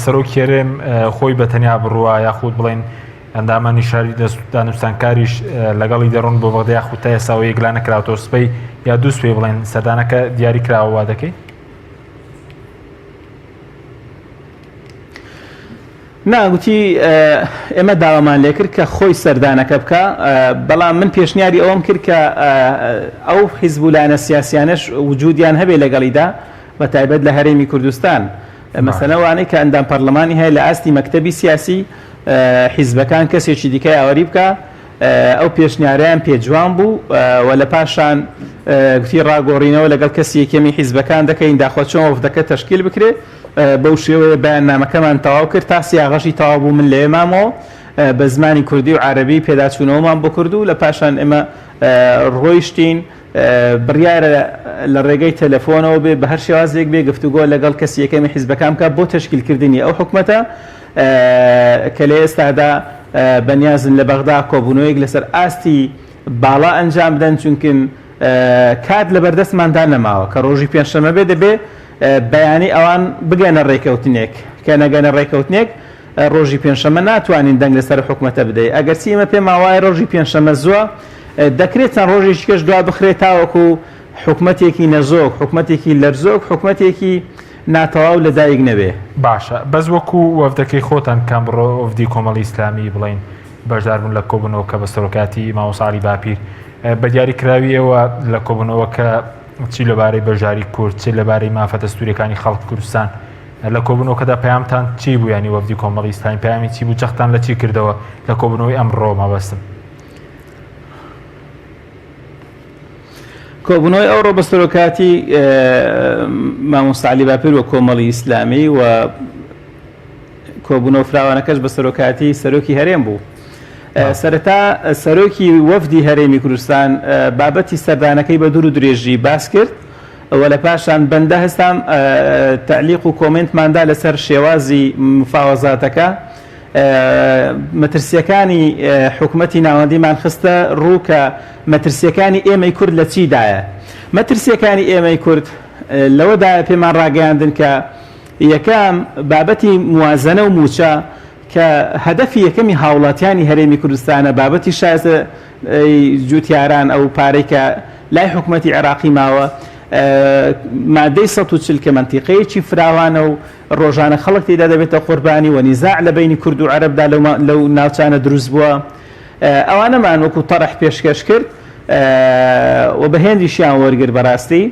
سەرۆکی هەرێم خۆی بەتەنیا بڕوە یاخود بڵێن ئەندامانی شاری دانوستانکاریش لەگەڵی دەڕۆن بۆ بەغدا یاخود تا ئێستا یەکلا نەکراوەتەوە سبەی یا دوو سوێ بڵێن سەردانەکە دیاری کراوە وا دەکەی؟ ناگوتی ئێمە داوامان لێ کرد کە خۆی سەردانەکە بکە، بەڵام من پێشنیاری ئەوم کرد کە ئەو حیزب و لایەنە سیاسیانەش وجودیان هەبێ لەگەڵیدا بە تایبەت لە هەرێمی کوردستان. مەسەلە وانەی کە ئەندام پەرلەمانی هەیە لە ئاستی مەکتەبی سیاسی حیزبەکان کەسێکی دیکەی ئاوەری بکە، ئەو پێشنیاریان پێجوان بوو و لە پاشان گوتی ڕاگۆڕینەوە لەگەڵ کەسی یەکەمی حیزبەکان دەکەین داخۆچەوە وەفدەکە تەشکیل بکرێ. بەو شێوەیە بەیاننامەکەمان تەواو کرد، تا سیاغەشی تەواو بوو من لە ئێمامەوە بە زمانی کوردی و عەرەبی پێداچوونەوەمان بۆ کردو. لە پاشان ئێمە ڕۆیشتین بڕیارە لە ڕێگەی تەلەفۆنەوە بێ بە هەر شێوازێک بێ گفتوگۆ لەگەڵ کەسی یەکەمی حیزبەکان بکە بۆ تەشکیلکردنی ئەو حکومەتە کە لە ئێستادا بەنیازن لە بەغدا کۆبوونەوەیەک لەسەر ئاستی باڵا ئەنجام بدەن، چونکن کات لە بەردەستماندا نەماوە کە ڕۆژی پێنجشەممە بێ دەبێ بەیانی ئەوان بگەنە ڕێکەوتنێک، کە نەگەنە ڕێکەوتنێک ڕۆژی پێنجشەممە ناتوانین دەنگ لەسەر حکومەتە بدەین. ئەگەر چیمە پێم وایە ڕۆژی پێنجشەممە زووە دەکرێت چەند ڕۆژێکی کەش دوا بخرێت تاوەکو حکومەتێکی نەزۆک، حکومەتێکی لەرزۆک، حکومەتێکی ناتەواو لەدایک نەبێ. باشە، بەس وەکو وەفدەکەی خۆتان کام بڕۆ وەفدی کۆمەڵی ئیسلامی بڵین بەشداربوون لە کۆبوونەوە کە بە سەرۆکاتی مامۆستا باپیر بە دیاریکراویەوە لە کۆبوونەوە کە چی لەبارەی بەژاری کورد، چی لەبارەی مافەتە سوورەکانی خەڵکی کوردستان لە کۆبوونەوەکەدا پەیامتان چی بوو؟ ینی وەفدی کۆمەڵی ئیسلامی پەیامی چی بوو؟ جەختان لە چی کردەوە لە کۆبوونەوەی ئەمڕۆ مەبەستم؟ کۆبوونەوەی ئەوڕۆ بە سەرۆکاتی مامۆستا عەلی باپیر و کۆمەڵی ئیسلامی و کۆبوونەوە فراوانەکەش بە سەرۆکاتی سەرۆکی هەرێم بوو. سەرەتا سەرۆکی وەفدی هەرێمی کوردستان بابەتی سەردانەکەی بە دوور و درێژی باس کرد و لە پاشان بەندە هەستام تەعلیق و کۆمنتماندا لەسەر شێوازی مفاوەزاتەکە. مەترسیەکانی حکومەتی ناوەندیمان خستە ڕوو کە مەترسیەکانی ئێمەی کورد لە چیدایە. مەترسیەکانی ئێمەی کورد لەوەدایە پێمان ڕاگەیاندن کە یەکەم بابەتی موازنە و موچە کە هەدەفی یەکەمی هاوڵاتیانی هەرێمی کوردستانە بابەتی شایستە جوتیاران ئەو پارەی کە لای حکومەتی عێراقی ماوە مادەی 140 کە منتیقەیەکی فراوانە و ڕۆژانە خەڵک تێدا دەبێتە قوربانی و نیزاع لە بینی کورد و عەرەبدا لەو ناوچانە دروست بووە. ئەوانەمان وەکو تەڕح پێشکەش کرد و بە هێندیشیان وەرگر بەڕاستی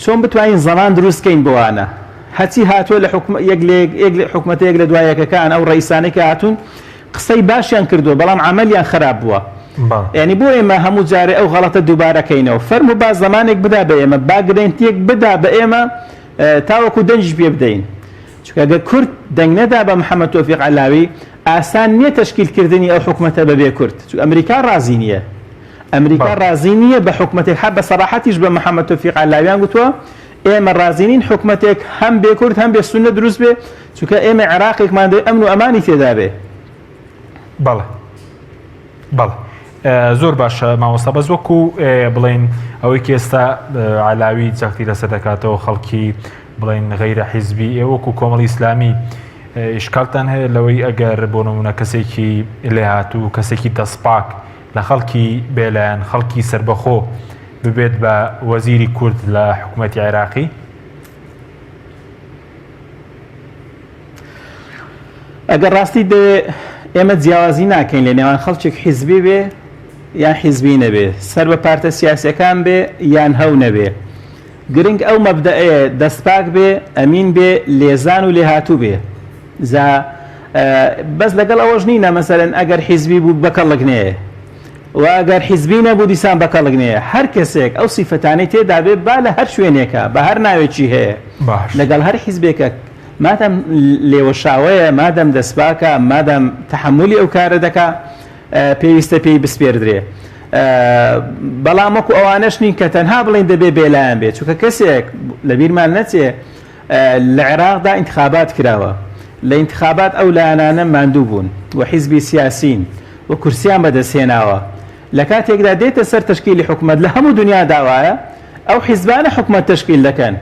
چۆن بتوانین زەمان دروستکەین بۆوانە. هەچی هاتووە لە حکومەتەیەک لە دوایەکەکان ئەو ڕئیسانەی کە هاتوون قسەی باشیان کردووە بەڵام عەمەلیان خراپ بووە. ینی بۆ ئێمە هەموو جارێ ئەو غەڵەتە دووبارەکەینەوە. فەرموو با زەمانێک بدا بە ئێمە، با گرنتیەک بدا بە ئێمە تاوەکو دەنجش پێ بدەین. چونکە ئەگەر کورد دەنگ نەدا بە محەممەد تۆفیق عەلاوی ئاسان نییە تەشکیلکردنی ئەو حکومەتە بەبێ کورد، چونکە ئەمریکا ڕازی نییە. ئەمریکا ڕازی نییە بە حکومەتێک هەر بە سەراحەتیش بە محەممەد تۆفیق عەلاویان گوتووە ئێمە ڕازینین حکومەتێک هەم بێ کورد هەم بێ سونە دروست بێ چونکە ئێمە عێراقێکمان دەوێت ئەمن و ئەمانی تێدا بێ. بەڵێ بەڵێ زۆر باشە مامۆستا بەس وەکو بڵێن ئەوەی کە ئێستا عەلاوی جەختی لەسەر دەکاتەوە خەڵکی بڵێن غەیرە حیزبی ئێوەکو کۆمەڵی ئیسلامی ئیشکالتان هەیە لەوەی ئەگەر بۆ نمونە کەسێکی لێهاتوو کەسێکی دەستپاک لە خەڵکی بێلایەن خەڵکی سربەخۆ ببێت بە وەزیری کورد لە حکوومەتی عێراقی؟ ئەگەر ڕاستی دەوێ ئێمە جیاوازی ناکەین لە نێوان خەڵکێک حیزبی بێ یان حیزبی نەبێ سەر بە پارتە سیاسیەکان بێ یان هەو نەبێ گرنگ ئەو مەبدەئەیە دەستپاک بێ ئەمین بێ لێزان و لێهاتوو بێ بەس لەگەڵ ئەوەش نینە مەسەرەن ئەگەر حیزبی بوو بەکەڵگنەیە و ئەگەر حیزبی نەبوو دیسان بەکەڵگنەیە هەر کەسێک ئەو سیفەتانەی تێدا بێ با لە هەر شوێنێکە بە هەر ناوێکی هەیە لەگەڵ هەر حیزبێکە مادەم لێوەشاوەیە مادەم دەستپاکە مادەم تەحملی ئەو کارە دەکا پێویستە پێی بسپێردرێ بەڵام وەکو ئەوانەش نین کە تەنها بڵین دەبێ بێلایەن بێت چونکە کەسێک لە بیرمان نەچێ لە عێراقدا ئینتخابات کراوە لە ئینتخابات ئەو لایەنانە ماندوو بوون و حیزبی سیاسین و کورسیان بەدەستهێناوە لە کاتێکدا دێتە سەر تشکیلی حکومەت لە هەموو دنیا داوایە ئەو حیزبانە حکومەت تشکیل دەکەن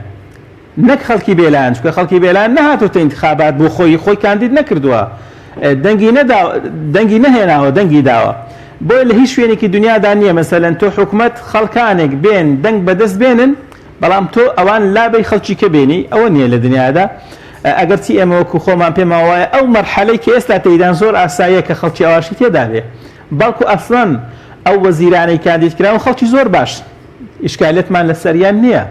نەک خەڵکی بێلایەن چونکە خەڵکی بێلایەن نەهاتوتە ئینتخابات بۆ خۆی کاندید نەکردووە دەنگی نەهێناوە دەنگی داوە بۆی لە هیچ شوێنێکی دنیادا نییە مەسەلەن تۆ حکومەت خەڵکانێک بێن دەنگ بەدەست بێنن بەڵام تۆ ئەوان لابەی خەڵکی کە بێنی ئەوە نییە لە دنیادا ئەگەرچی ئێمە وەکو خۆمان پێمان وایە ئەو مەرحەلەی کە ئێستا تێیدان زۆر ئاساییە کە خەڵکی ئەواشی تێدا بێ بەڵکو ئەسڵەن ئەو وەزیرانەی کاندید کراون خەڵکی زۆر باش ئیشکالێتمان لە سەریان نییە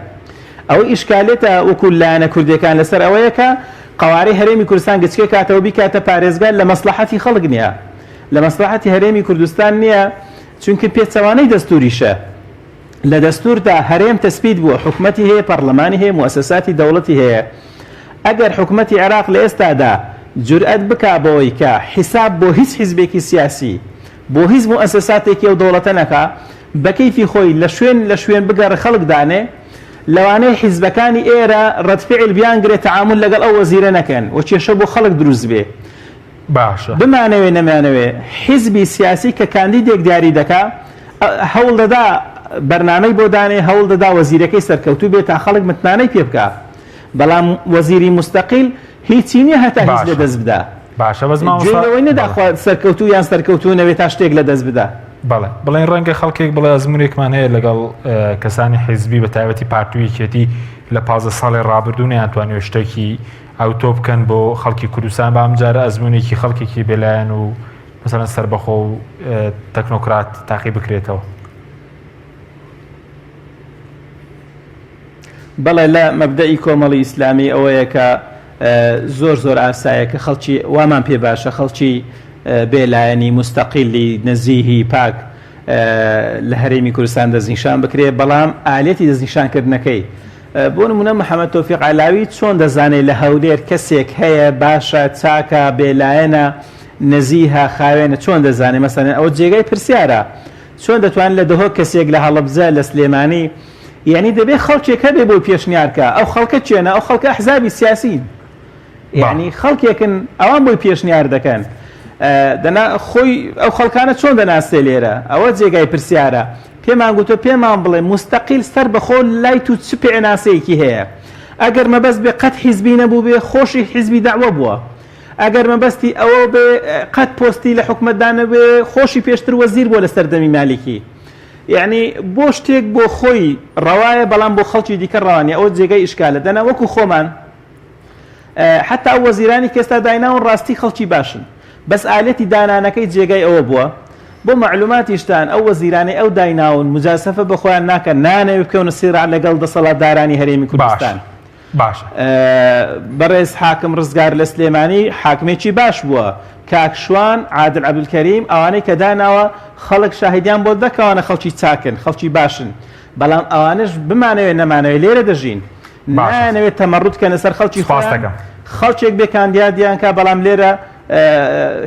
ئەوەی ئیشکالێتە وەکو لایەنە کوردیەکان لەسەر ئەوەیە کە قەوارەی هەرێمی کوردستان گچکێ کاتەوە بیکاتە پارێزگار لە مەسلحەتی خەڵک نییە لە مەسلحەتی هەرێمی کوردستان نییە چونکە پێچەوانەی دەستوریشە لە دەستوردا هەرێم تەسبیت بووە حکومەتی هەیە پەرلەمانی هەیە موسەساتی دەوڵەتی هەیە ئەگەر حکومەتی عێراق لە ئێستادا جورئەت بکا بەوەی کە حیساب بۆ هیچ حیزبێکی سیاسی بۆ هیچ موسەساتێکی ئەو دەوڵەتە نەکا بە کەیفی خۆی لە شوێن بگەڕە خەڵک دانێ لەوانەیە حیزبەکانی ئێرە ڕەتفعل بیانگرێت تەعامل لەگەڵ ئەو وەزیرە نەکەن و کێشە بۆ خەڵک دروست بێ باشە بمانەوێ نەمانەوێ حیزبی سیاسی کە کاندیدێک دیاری دەکا هەوڵ دەدا بەرنامەی بۆ دانێ هەوڵ دەدا وەزیرەکەی سەرکەوتوو بێت تا خەڵک متمانەی پێ بکە بەڵام وەزیری مستەقیل هیچی نییە هەتا هیچ لە دەست بدە باشە بەزماوەی نەداخوات سەرکەوتوو یان سەرکەوتوو نەوێت تا شتێک لە دەست بدە بڵێن ڕەنگە خەڵکێک بڵێ ئەزمونێکمان هەیە لەگەڵ کەسانی حیزبی بە تایبەتی پارتویەکێتی لە 15 ساڵی ڕابردوو نەیانتوانێت شتێکی ئەوتۆ بکەن بۆ خەڵکی کوردستان بە ئەمجارە ئەزمونێکی خەڵکێکی بێلایەن و مەسەڵەن سەربەخۆ و تەکنۆکرات تاقی بکرێتەوە. بەڵێ لە مەبدەئی کۆمەڵی ئیسلامی ئەوەیە کە زۆر ئاسایە کە خەڵکی وامان پێ باشە خەڵکی بێلایەنی مستەقیلی نەزیهی پاک لە هەرێمی کوردستان دەستنیشان بکرێ بەڵام ئالێتی دەستنیشانکردنەکەی بۆ نمونە محەممەد تۆفیق عەلاوی چۆن دەزانێت لە هەولێر کەسێک هەیە باشە چاکە بێلایەنە نەزیها خاوێنە چۆن دەزانێت مەسەڵەن ئەوە جێگای پرسیارە چۆن دەتوانێت لە دهۆ کەسێک لە هەڵەبجە لە سلێمانی یعنی دەبێت خەڵکێک هەبێ بۆ پێشنیارکە ئەو خەڵکە چێنە ئەو خەڵکە ئەحزابی سیاسین یعنی خەڵکێکن ئەوان بۆی پێشنیار دەکەن دەنا خۆی ئەو خەڵکانە چۆن دەناسێ لێرە ئەوە جێگای پرسیارە پێمان گوتۆ پێمان بڵێ مستەقیل سەر بەخۆ لای تو چ پێناسەیەکی هەیە ئەگەر مەبەست بێ قەت حیزبی نەبوو بێ خۆشی حیزبی داوە بووە ئەگەر مەبەستی ئەوە بێ قەت پۆستی لە حکومەتدانە بێ خۆشی پێشتر وەزیر بووە لە سەردەمی مالیکی یعنی بۆ شتێک بۆ خۆی ڕەوایە بەڵام بۆ خەڵکی دیکە ڕەوانیە ئەوە جێگای ئیشکالە دەنا وەکو خۆمان حتا ئەو وەزیرانی کەستا دایناون ڕاستی خەڵکی باشن بەس ئالەتی دانانەکەی جێگای ئەوە بووە بۆ معلوماتیشتان ئەو وەزیرانەی ئەو دایناون مجاسەفە بەخۆیان ناکەن نانەوێت بکەونە سێڕع لەگەڵ دەسەڵاتدارانی هەرێمی کوردستان باشە بەڕێز حاکم ڕزگار لە سلێمانی حاکمێکی باش بووە کاکشوان عادل عەبدولکەریم ئەوانەی کە داناوە خەڵک شاهدیان بۆ دەکەوانە خەڵکی چاکن خەڵکی باشن بەڵام ئەوانش بمانەوێت نەمانەوێت لێرە دەژین نانەوێت تەمەڕوت کەنە سەر خەڵکی خۆیان خەڵکێک بێ کاندیادیان کا بەڵام لێرە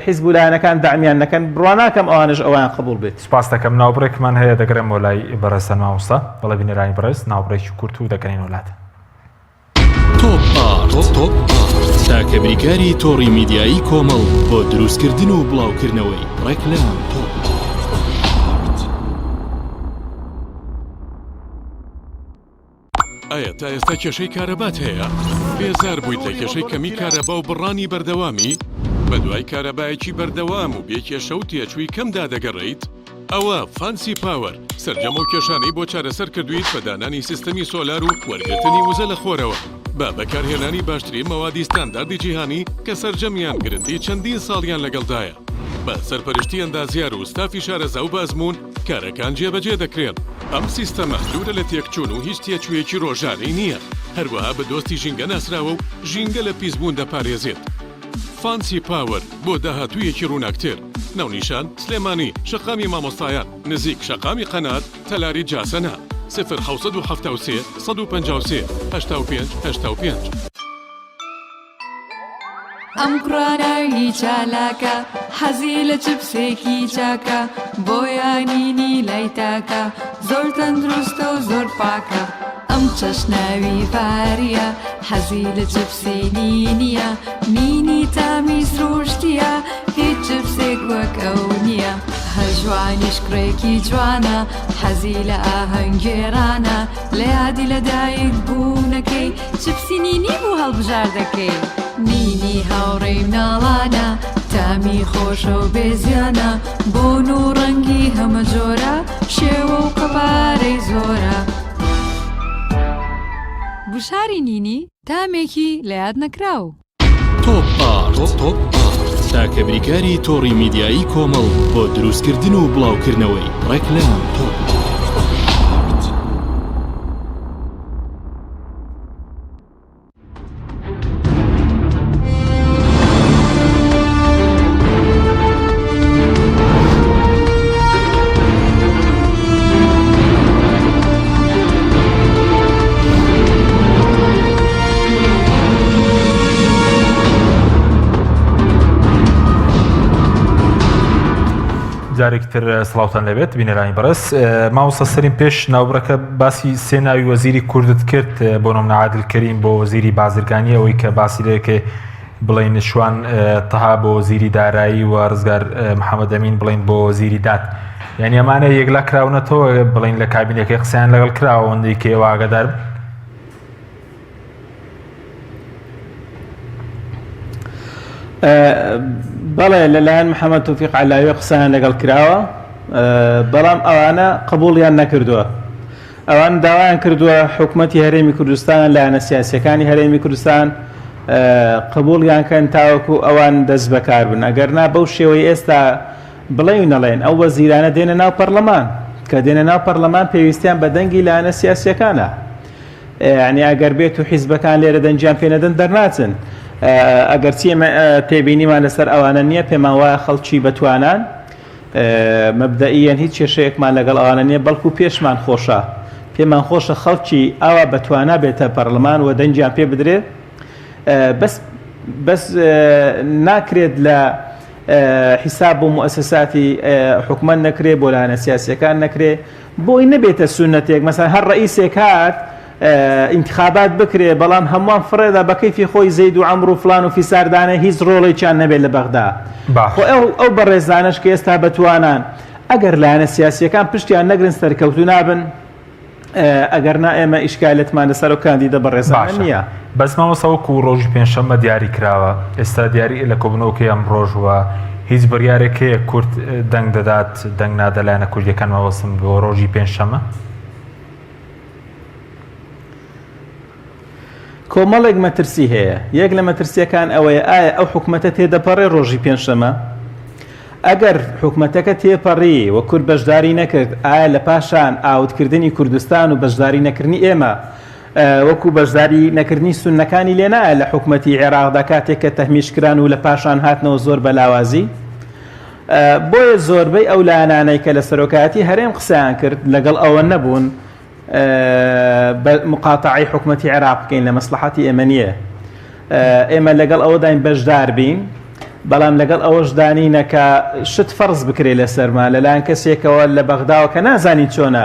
حیزب لایەنەکان دامیان نەکەن بڕواناکەم ئەوانش ئەوان قبول بێت. سپاس دەکەم. ناوبڕێکمان هەیە دەگەڕێم بۆ لای بەڕێستە مامۆستا بەڵێ بینەرانی بەڕێز ناوبڕێکی کورت و دەکەنین وڵات. تۆپ تاکە بریکاری تۆڕی میدیایی کۆمەڵ بۆ دروستکردن و بڵاوکردنەوەی ڕێکلام تۆپ. ئایا تا ئێستا کێشەی کارەبات هەیە؟ بێزار بوویت لە کێشەی کەمی کارەبا و بڕانی بەردەوامی؟ بە دوای کارەبایەکی بەردەوام و بێکێشە و تێچووی کەمدا دەگەڕێیت؟ ئەوە فانسی پاوەر سەرجەمە و کێشانەی بۆ چارەسەر کردویت بە دانانی سیستەمی سۆلار و وەرگرتنی وزە لە خۆرەوە بە بەکارهێنانی باشترین مەوادی ستانداردی جیهانی کە سەرجەمیان گرنتی چەندین ساڵیان لەگەڵدایە. بە سەرپەرشتی ئەندازیار و ستافی شارەزا و بازمون کارەکان جێبەجێ دەکرێن. ئەم سیستەمە دوورە لە تێکچوون و هیچ تێچوویەکی ڕۆژانەی نییە. هەروەها بە دۆستی ژینگە ناسراوە و ژینگە لە پیسبوون دەپارێزێت. فانسی پاوەر بۆ داهاتوویەکی ڕووناکتر. ناونیشان سلێمانی شەقامی مامۆستایان نزیک شەقامی قەنات تەلاری جاسەنە 0 153 85 85. ئەم کوڕانەوی چالاکە حەزی لە چپسێکی چاکە بۆیانینی لای تاکە زۆر تەندروستە و زۆر پاکە. ئەم چەشناوی پاریە حەزی لە چپسی نینیە نینی تامیز ڕۆشتیە هیچ چپسێک وەک ئەو نییە. هەژوانیش کوڕێکی جوانە حەزی لە ئاهەنگێرانە لە یادی لەدایک بوونەکەی چپسی نینی بوو هەڵبژار دەکەی. نینی هاوڕێی مناڵانە تامی خۆشە و بێزیانە بۆن و ڕەنگی هەمە جۆرە شێوە و قەبارەی زۆرە. بشاری نینی تامێکی لە یاد نەکراو. تۆپ تاکە بریکاری تۆڕی میدیایی کۆمەڵ بۆ دروستکردن و بڵاوکردنەوەی ڕێکلام تۆپ. جارێکتر سڵاوتان لەبێت بینەرانی بەڕێز. مامۆستا سەرین پێش ناوبڕەکە باسی سێ ناوی وەزیری کوردت کرد بۆ نۆمنە عادل کەریم بۆ وەزیری بازرگانی ئەوەی کە باسی لەکێ بڵین شوان تەها بۆ وەزیری دارایی و ڕزگار محەممەد ئەمین بڵین بۆ وەزیری داد. یعنی ئەمانە یەکلا کراونەتەوە بڵین لە کابینەکەی قسەیان لەگەڵ کراوە ئەوەندەی کە ئێوە ئاگادار بەڵێ لەلایەن محەممەد تۆفیق عەلاوی قسەیان لەگەڵ کراوە بەڵام ئەوانە قبوڵیان نەکردووە. ئەوان داوایان کردووە حکوومەتی هەرێمی کوردستان لایەنە سیاسیەکانی هەرێمی کوردستان قبوڵیان کەن تاوەکو ئەوان دەست بەکار بن. ئەگەرنا بەو شێوەی ئێستا بڵێ و نەڵێن ئەو وەزیرانە دێنە ناو پەرلەمان کە دێنە ناو پەرلەمان پێویستیان بە دەنگی لایەنە سیاسیەکانە. یعنی ئەگەر بێت و حیزبەکان لێرە دەنجیان پێ نەدەن دەرناچن. ئەگەر چیمە تێبینیمان لەسەر ئەوانە نییە پێمان وایە خەڵکی بەتوانان مەبدەئیەن هیچ کێشەیەکمان لەگەڵ ئەوانە نییە بەڵکو پێشمان خۆشە پێمان خۆشە خەڵکی ئاوا بەتوانە بێتە پەرلەمان و دەنجیان پێ بدرێت. بەس ناکرێت لە حیساب و مؤسساتی حکومەت نەکرێت بۆ لایەنە سیاسیەکان نەکرێت بۆی نەبێتە سونەتێک مەسەن هەر ڕئیسێک هات انتخابات بکرێ بەڵام هەمووان فڕێدا بە کەیفی خۆی زەید و عەمر و فلان و فیساردانە هیچ ڕۆڵێکیان نەبێت لە بەغدا. ئەو بەڕێزانش کە ئێستا بەتوانان ئەگەر لایەنە سیاسیەکان پشتیان نەگرن سەرکەوتو نابن ئەگەرنا ئێمە ئیشکالێتمان لەسەر و کاندیدە بەڕێزانە نییە. بەس مامۆستا وەکو ڕۆژی پێنجشەممە دیاری کراوە ئێستا دیاری لە کۆبنەوەکەی ئەم ڕۆژوە هیچ بڕیارێک هەیە کورد دەنگ دەدات دەنگ نادە لایەنە کوردیەکان مەوەسم بۆ ڕۆژی پێنجشەممە؟ کۆمەڵێک مەترسی هەیە. یەک لە مەترسیەکان ئەوەیە ئایا ئەو حکوومەتە تێدەپەڕێ ڕۆژی پێنجشەممە؟ ئەگەر حکوومەتەکە تێپەڕی و کورد بەشداری نەکرد ئایا لە پاشان ئاوتکردنی کوردستان و بەشداری نەکردنی ئێمە وەکو بەشداری نەکردنی سونەکانی لێ نایە لە حکوومەتی عێراقدا کاتێک کە تەحمیشکران و لە پاشان هاتنەوە زۆر بەلاوازی. بۆیە زۆربەی ئەو لایەنانەی کە لە سەرۆکایەتی هەرێم قسەیان کرد لەگەڵ ئەوە نەبوون مقاطعی حکوومەتی عێراق بکەین لە مەسلحەتی ئێمە نییە. ئێمە لەگەڵ ئەوەداین بەشدار بین بەڵام لەگەڵ ئەوەش دانینەکە شت فەرز بکرێ لەسەرمان لەلایەن کەسێکەوە لە بەغداوە کە نازانی چۆنە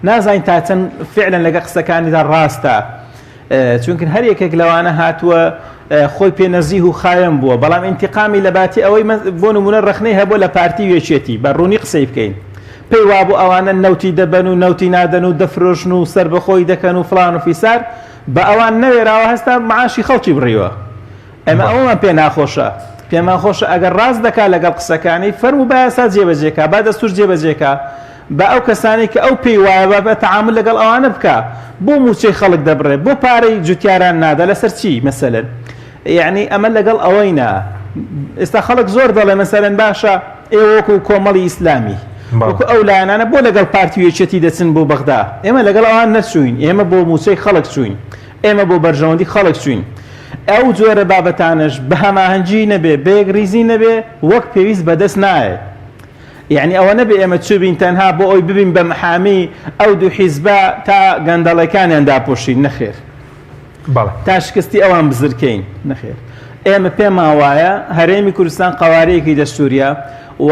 نازانین تا چەند فعلەن لەگە قسەکانیدا ڕاستە چونکە هەر یەکێک لەوانە هاتووە خۆی پێنەزیه و خاوێن بووە بەڵام ئینتیقامی لە باتی ئەوەی بۆ نمونە ڕخنەی هەبوو لە پارتی وێچێتی بە ڕوونی قسەی بکەین پێی وابوو ئەوانە نەوتی دەبەن و نەوتی نادەن و دەفرۆشن و سەر بەخۆی دەکەن و فڵان و فیسار بە ئەوان نەوێراوە هەستا معاشی خەڵکی بڕیوە ئەمە ئەومان پێ ناخۆشە پێمان خۆشە ئەگەر ڕاست دەکا لەگەڵ قسەکانی فەرموو با یاسا جێبەجێکە با دەستور جێبەجێکە بە ئەو کەسانی کە ئەو پێی وایە بە تەعامل لەگەڵ ئەوانە بکە بۆ موچەی خەڵک دەبڕێ بۆ پارەی جوتیاران نادا لەسەر چی مەسەلەن یعنی ئەمە لەگەڵ ئەوەینا ئێستا خەڵک زۆر دەڵێ مەسەلەن باشە ئێوە وەکو کۆمەڵی ئیسلامی وەکو ئەو لایەنانە بۆ لەگەڵ پارتی وێچێتی دەچن بۆ بەغدا ئێمە لەگەڵ ئەوان نەچوین ئێمە بۆ موچەی خەڵک چوین ئێمە بۆ بەرژەوەندی خەڵک چوین ئەو جۆرە بابەتانش بە هەماهەنگی نەبێ بێگریزی نەبێ وەک پێویست بەدەست نایە یعنی ئەوە نەبێ ئێمە چوبین تەنها بۆ ئەوی ببین بە محامی ئەو دوو حیزبە تا گەندەڵەکانیان داپۆشین نەخێر تا شکستی ئەوان بزرکەین نەخێر ئێمە پێمان وایە هەرێمی کوردستان قەوارەیەکی دەستوریە و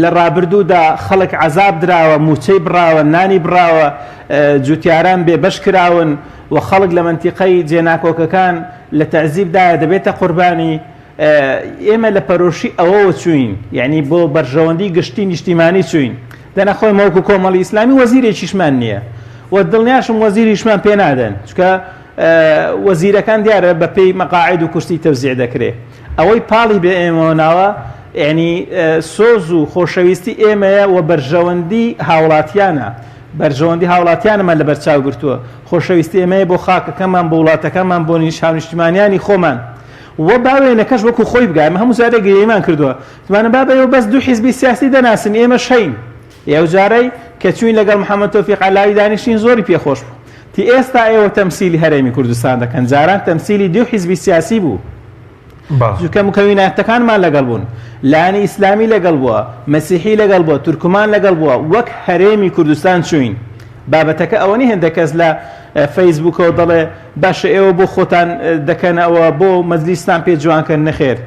لە ڕابردوودا خەڵک عەزاب دراوە موچەی بڕاوە نانی بڕاوە جوتیاران بێبەش کراون و خەڵک لە منتیقەی جێناکۆکەکان لە تەعزیبدایە دەبێتە قوربانی ئێمە لە پەرۆشی ئەوەوە چوین یعنی بۆ بەرژەوەندی گشتی نیشتیمانی چوین دەنەخۆی مەوەکو کۆمەڵی ئیسلامی وەزیرێکیشمان نییە و دڵنیاشم وەزیریشمان پێ نادەن چکە وەزیرەکان دیارە بە پێی مەقاعد و کوشتی تەوزیع دەکرێت ئەوەی پاڵی بێ ئێمەوە ناوە یعنی سۆز و خۆشەویستی ئێمەیە و بەرژەوەندی هاوڵاتیانە بەرژەوەندی هاوڵاتیانمان لە بەرچاو گرتووە خۆشەویستی ئێمەیە بۆ خاکەکەمان بۆ وڵاتەکەمان بۆ نیشتیمانیانی خۆمان و باوێنەکەش وەکو خۆی بگای هەموو جارێک گرێمان کردووە توانە بابەوە بەس دوو حیزبی سیاسی دەناسن ئێمە شەین یاو جارەی کە چوین لەگەڵ محەممەد تۆفیق عەلاوی دانیشتین زۆری پێخۆش بوو تی ئێستا ئێوە تەمسیلی هەرێمی کوردستان دەکەن جاران تەمسیلی دوو حیزبی سیاسی بوو جوکە مکەوینەتەکانمان لەگەڵ بوون لایەنی ئیسلامی لەگەڵ بووە مەسیحی لەگەڵ بووە تورکمان لەگەڵ بووە وەک هەرێمی کوردستان چوین بابەتەکە ئەوە نی هەندێک کەس لە فەیسبوکەوە دەڵێ باشە ئێوە بۆ خۆتان دەکەنەوە بۆ مەجلیستان پێ جوانکەن نەخێر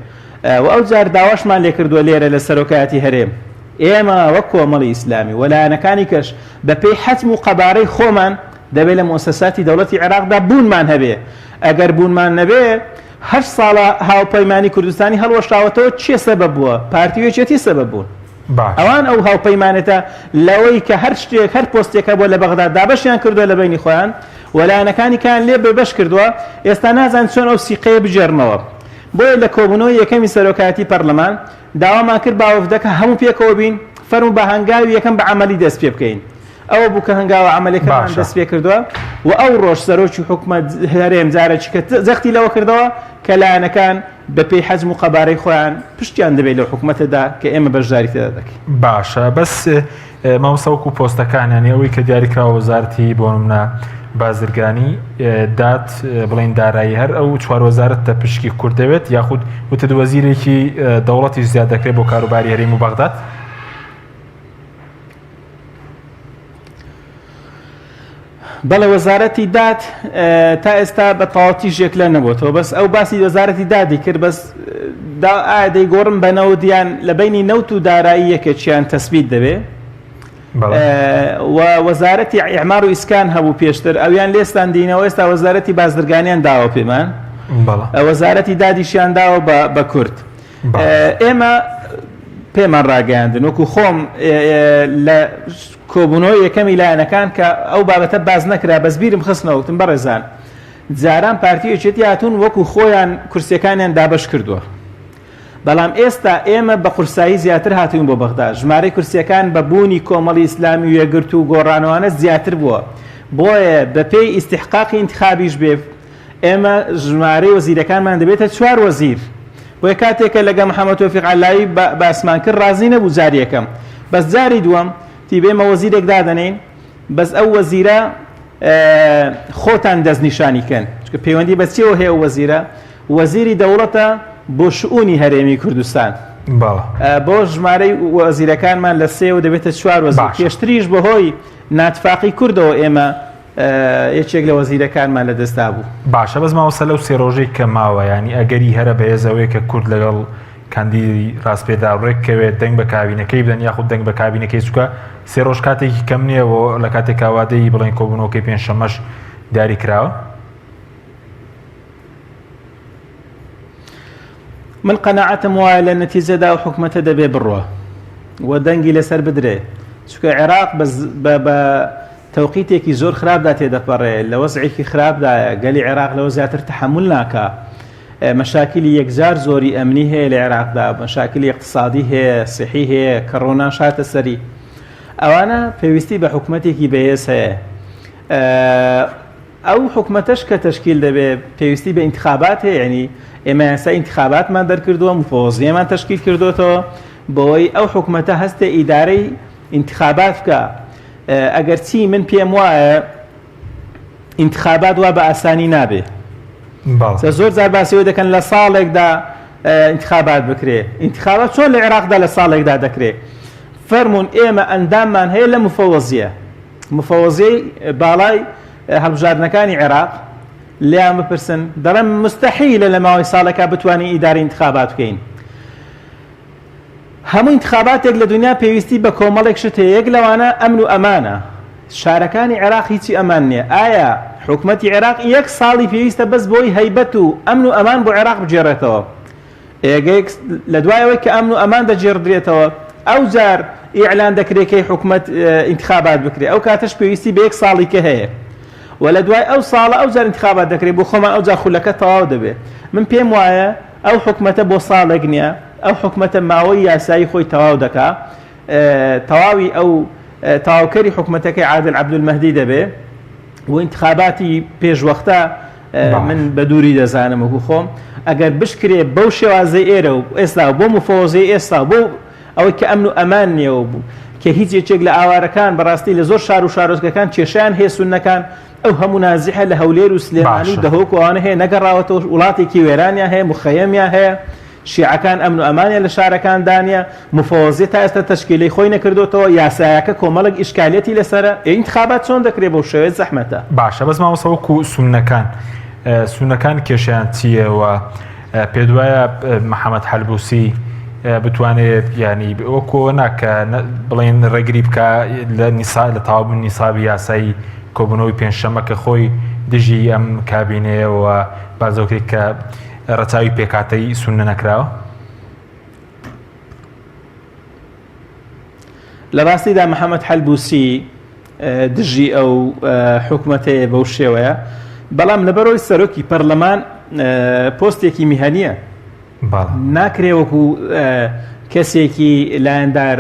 و ئەو جار داواشمان لێ کردووە لێرە لە سەرۆکایەتی هەرێم ئێمە وەک کۆمەڵی ئیسلامی و لایەنەکانی کەش بە پێی حەتم و قەبارەی خۆمان دەبێت لە مؤسساتی دەوڵەتی عێراقدا بوونمان هەبێ ئەگەر بوونمان نەبێ هەر ساڵە هاوپەیمانی کوردستانی هەڵوەشاوەتەوە چێ سەبەب بووە پارتی وێچێتی سەبەب بوون ئەوان ئەو هاوپەیمانێتە لەوەی کە هەر شتێک هەر پۆستێکە بۆ لە بەغدا دابەشیان کردووە لە بینی خۆیان وەلایەنەکانی کان لێ بەبەش کردووە ئێستا نازان چۆن ئەو سیقەیە بجێڕنەوە بۆیە لە کۆبوونەوەی یەکەمی سەرۆکایەتی پەرلەمان داوامان کرد باوەفدەکە هەموو پێکەوە بین فەرموو بە هەنگاوی یەکەم بە عەمەلی دەست پێ بکەین ئەوە بوو کە هەنگاوە عەمەلەکەمان دەست پێ کردووە و ئەو ڕۆژ سەرۆکی حکومەت هەرێم جارێکی کە زەختی لەوە کردەوە کە لایەنەکان بە پێی حەجم و قەبارەی خۆیان پشتیان دەبێت لەو حکومەتەدا کە ئێمە بەشداری تێدا دەکەین باشە بەس مامۆستا وەکو پۆستەکانیان ئەوەی کە دیاریکراوە وەزارەتی بۆ نمونە بازرگانی دات بڵین دارایی هەر ئەو چوار وەزارەتە پشکی کورد دەوێت یاخود وتە وەزیرێکی دەوڵەتی زیاد دەکرێت بۆ کاروباری هەرێم و بەغداد بەڵێ وەزارەتی داد تا ئێستا بە تەواوەتی ژێک لە نەبووەوە بەس ئەو باسی وەزارەتی دادی کرد بەس دەیگۆڕم بە نەودیان لە بینی نەوت و دارایی یەکێکیان تەسبیت دەبێ و وەزارەتی ئیعمار و ئیسکان هەبوو پێشتر ئەویان لێستان دینەوە ئێستا وەزارەتی بازرگانیان داوە پێمان وەزارەتی دادیشیان داوە بە کورد ئێمە پێمان ڕاگەیاندن وەکو خۆم لە کۆبوونەوەی یەکەمی لایەنەکان کە ئەو بابەتە باز نەکرا بەس بیرم خستنەوەتم بەڕێزان جاران پارتیەکێتی هاتوون وەکو خۆیان کورسیەکانیان دابەش کردووە بەڵام ئێستا ئێمە بە قورسایی زیاتر هاتوین بۆ بەغدا ژمارەی کورسیەکان بە بوونی کۆمەڵی ئیسلامی و یەکگرت و گۆڕانەوانە زیاتر بووە بۆیە بە پێی ئیستیحقاقی انتخابیش بێ ئێمە ژمارەی وەزیرەکانمان دەبێتە 4 وەزیر بۆیە کاتێکە لەگە محەممەد تۆفیق عەلاوی باسمان کرد ڕازی نەبوو جاری یەکەم بەس جاری دووەم تیبێمە وەزیرێک دادەنین بەس ئەو وەزیرە خۆتان دەستنیشانیکەن چکە پەیوەندی بە چێوە هەیە وەزیرە وەزیری دەوڵەتە بۆ شؤونی هەرێمی کوردستان بۆ ژمارەی وەزیرەکانمان لە 3 و دەبێتە 4 وەزیر پێشتریش بەهۆی ناتفاقی کوردەوە ئێمە یەکێک لە وەزیرەکانمان لە دەستا بوو باشە بەس ماوەسە لەو 3 ڕۆژەی کە ماوە ینی ئەگەری هەرە بەهێزەوەی کە کورد لەگەڵ کاندی ڕاستپێداڕێککەوێت دەنگ بە کابینەکەی بدەن یاخود دەنگ بە کابینەکەی چووکە سێ ڕۆژ کاتێکی کەم نییە بۆ لە کاتێک کاوادەی بڵێن کۆبوونەوەکەی پێنجشەمەش دیاری کراوە. من قەناعەتم وایە لە نەتیجەدا و حکومەتە دەبێ بڕوە و دەنگی لەسەر بدرێ، چونکە عێراق بە تەوقیتێکی زۆر خراپدا تێدەپەڕێ، لە وەزعێکی خراپدایە، گەلی عێراق لەوە زیاتر تەحمل ناکا، مەشاکلی یەکجار زۆری ئەمنی هەیە لە عێراقدا، مەشاکلی اقتصادی هەیە، سیحی هەیە کە ڕۆنان شاتە سەری. ئەوانە پێویستی بە حکومەتێکی بەهێز هەیە. ئەو حکومەتەش کە تەشکیل دەبێ پێویستی بە ئینتخابات هەیە، یعنی ئێمە یاسا ئینتخاباتمان دەرکردووە، مفۆزیەمان تەشکیل کردوێتەوە بۆی ئەو حکومەتە هەستێ ئیدارەی ئینتخابات بکە. ئەگەر چی من پێم وایە ئینتخابات وا بە ئاسانی نابێ. زۆر جار باسیەوە دەکەن لە ساڵێکدا ئینتخابات بکرێ. ئینتخابات چۆن لە عێراقدا لە ساڵێکدا دەکرێت؟ فەرمونون ئێمە ئەنداممان هەیە لە مفەوەزیەی باڵای هەڵبژاردنەکانی عێراق لیان بپرسن، دەڵێن مستەحیلە لە ماوەی ساڵێکا بتوانین ئیداری ئینتخابات بکەین. هەموو ئینتخاباتێک لە دنیا پێویستی بە کۆمەڵێک شت هەیە، یەک لەوانە ئەمن و ئەمانە. شارەکانی عێراق هیچی ئەمان نییە. ئایا حکومەتی عێراق یەک ساڵی پێویستە بەس بۆی هەیبەت و ئەمن و ئەمان بۆ عێراق بجێڕێتەوە؟ ئێگەیەک لە دوایەوەی کە ئەمن و ئەمان دەجێڕدرێتەوە ئەو جار ئیعلان دەکرێتکەی حکومەت ئینتخابات بکرێت، ئەو کاتەش پێویستی بە یەک ساڵی کە هەیە و لە دوای ئەو ساڵە ئەو جار ئینتخابات دەکرێت، بۆ خۆمان ئەو جار خولەکە تەواو دەبێت. من پێم وایە ئەو حکومەتە بۆ ساڵێک نییە، ئەو حکومەتە ماوەی یاسایی خۆی تەواو دەکا، تەواوی ئەو تەواوکەری حکومەتەکەی عادل عەبدولمەهدی دەبێ و ئینتخاباتی پێشوەختە من بە دووری دەزانم وەکو خۆم ئەگەر بشکرێ بەو شێوازەی ئێرە و ئێستا بۆ مفۆزەی ئێستا بۆ ئەوەی کە ئەمن و ئەمان نییە و کە هیچ یەکێک لە ئاوارەکان بەڕاستی لە زۆر شار و شارۆچکەکان کێشیان هەیە سوننەکان، ئەو هەموو نازیحە لە هەولێر و سلێمانی و دەهۆک و ئەوانە هەیە نەگەڕاوەتەوە، وڵاتێکی وێرانیان هەیە، مخەیەمیان هەیە، شیعەکان ئەمن و ئەمانیە لە شارەکان دانیە، مفۆزیە تا ئێستا تەشکیلەی خۆی نەکردوتەوە، یاسایەکە کۆمەڵێک ئیشکالەتی لەسەرە. ئینتخابات چۆن دەکرێت بۆ شێوەیە زەحمەتە؟ باشە، بەس مامۆستا وەکو سوننەکان کێشیان چییە و پێ وایە محەممەد حەلبوسی بتوانێت ینی وەکو ناکە بڵێن ڕێگری بکە لە تاوابوون نیسابی یاسایی کۆبوونەوەی پێنجشەممە کە خۆی دژی ئەم کابینەیەوە بازۆکێک کە ڕەچاوی پێکاتەی سوننە نەکراوە؟ لە ڕاستیدا محەممەد حەلبوسی دژی ئەو حکومەتەیە بەو شێوەیە، بەڵام لەبەرەوەی سەرۆکی پەرلەمان پۆستێکی میهەنیە ناکرێ وەکو کەسێکی لایەندار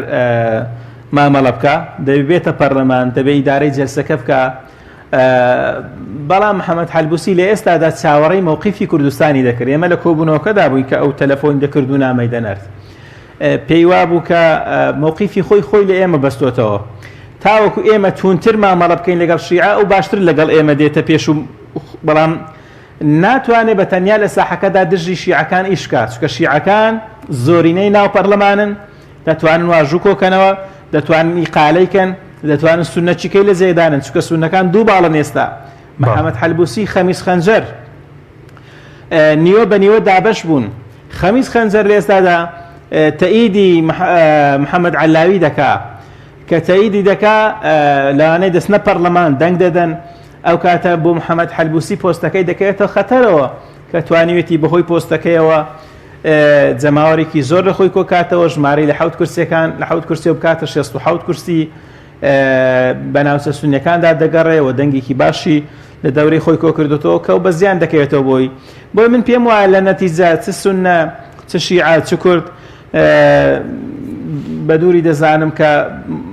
مامەڵە بکە، دەبێتە پەرلەمان، دەبێت ئیدارەی جەلسەکە بکە. بەڵام محەممەد حەلبوسی لە ئێستادا چاوەڕێی موقیفی کوردستانی دەکرد. ئێمە لە کۆبوونەوەکەدا بووین کە ئەو تەلەفۆن دەکرد و نامەی دەنەرد، پێی وابوو کە موقیفی خۆی لە ئێمە بەستۆتەوە، تاوەکو ئێمە تونتر مامەڵە بکەین لەگەڵ شیعە و باشتر لەگەڵ ئێمە دێتە پێش و بەڵام ناتوانێت بە تەنیا لە ساحەکەدا دژی شیعەکان ئیشکات، چونکە شیعەکان زۆرینەی ناو پەرلەمانن، دەتوانن واژوو کۆکەنەوە، دەتوانن ئیقالەیکەن، دەتوانن سوننەچیکەی لە زێدانن، چونکە سوننەکان دوو باڵن ئێستا. محەممەد حەلبوسی خەمیس خەنجەر نیوە بە نیوە دابەش بوون. خەمیس خەنجەر لە ئێستادا تەئیدی محەممەد عەلاوی دەکا کە تەئیدی دەکا لەوانەی دەستنە پەرلەمان دەنگ دەدەن، ئەو کاتە بۆ محەممەد حەلبوسی پۆستەکەی دەکەوێتەوە خەتەرەوە کە توانیوێتی بەهۆی پۆستەکەیەوە جەماوەرێکی زۆر لە خۆی کۆکاتەوە، ژمارەی لە 7 کورسەکان لە 7 کورسی و بکاتە 67 کورسی بەناوچە سونیەکاندا دەگەڕێەوە، دەنگێکی باشی لە دەورەی خۆی کۆ کردوتەوە کە بە زیان دەکەوێتەوە بۆی من پێم وایە لە نەتیجە چ سوننە چ شیعە چ کورد بە دووری دەزانم کە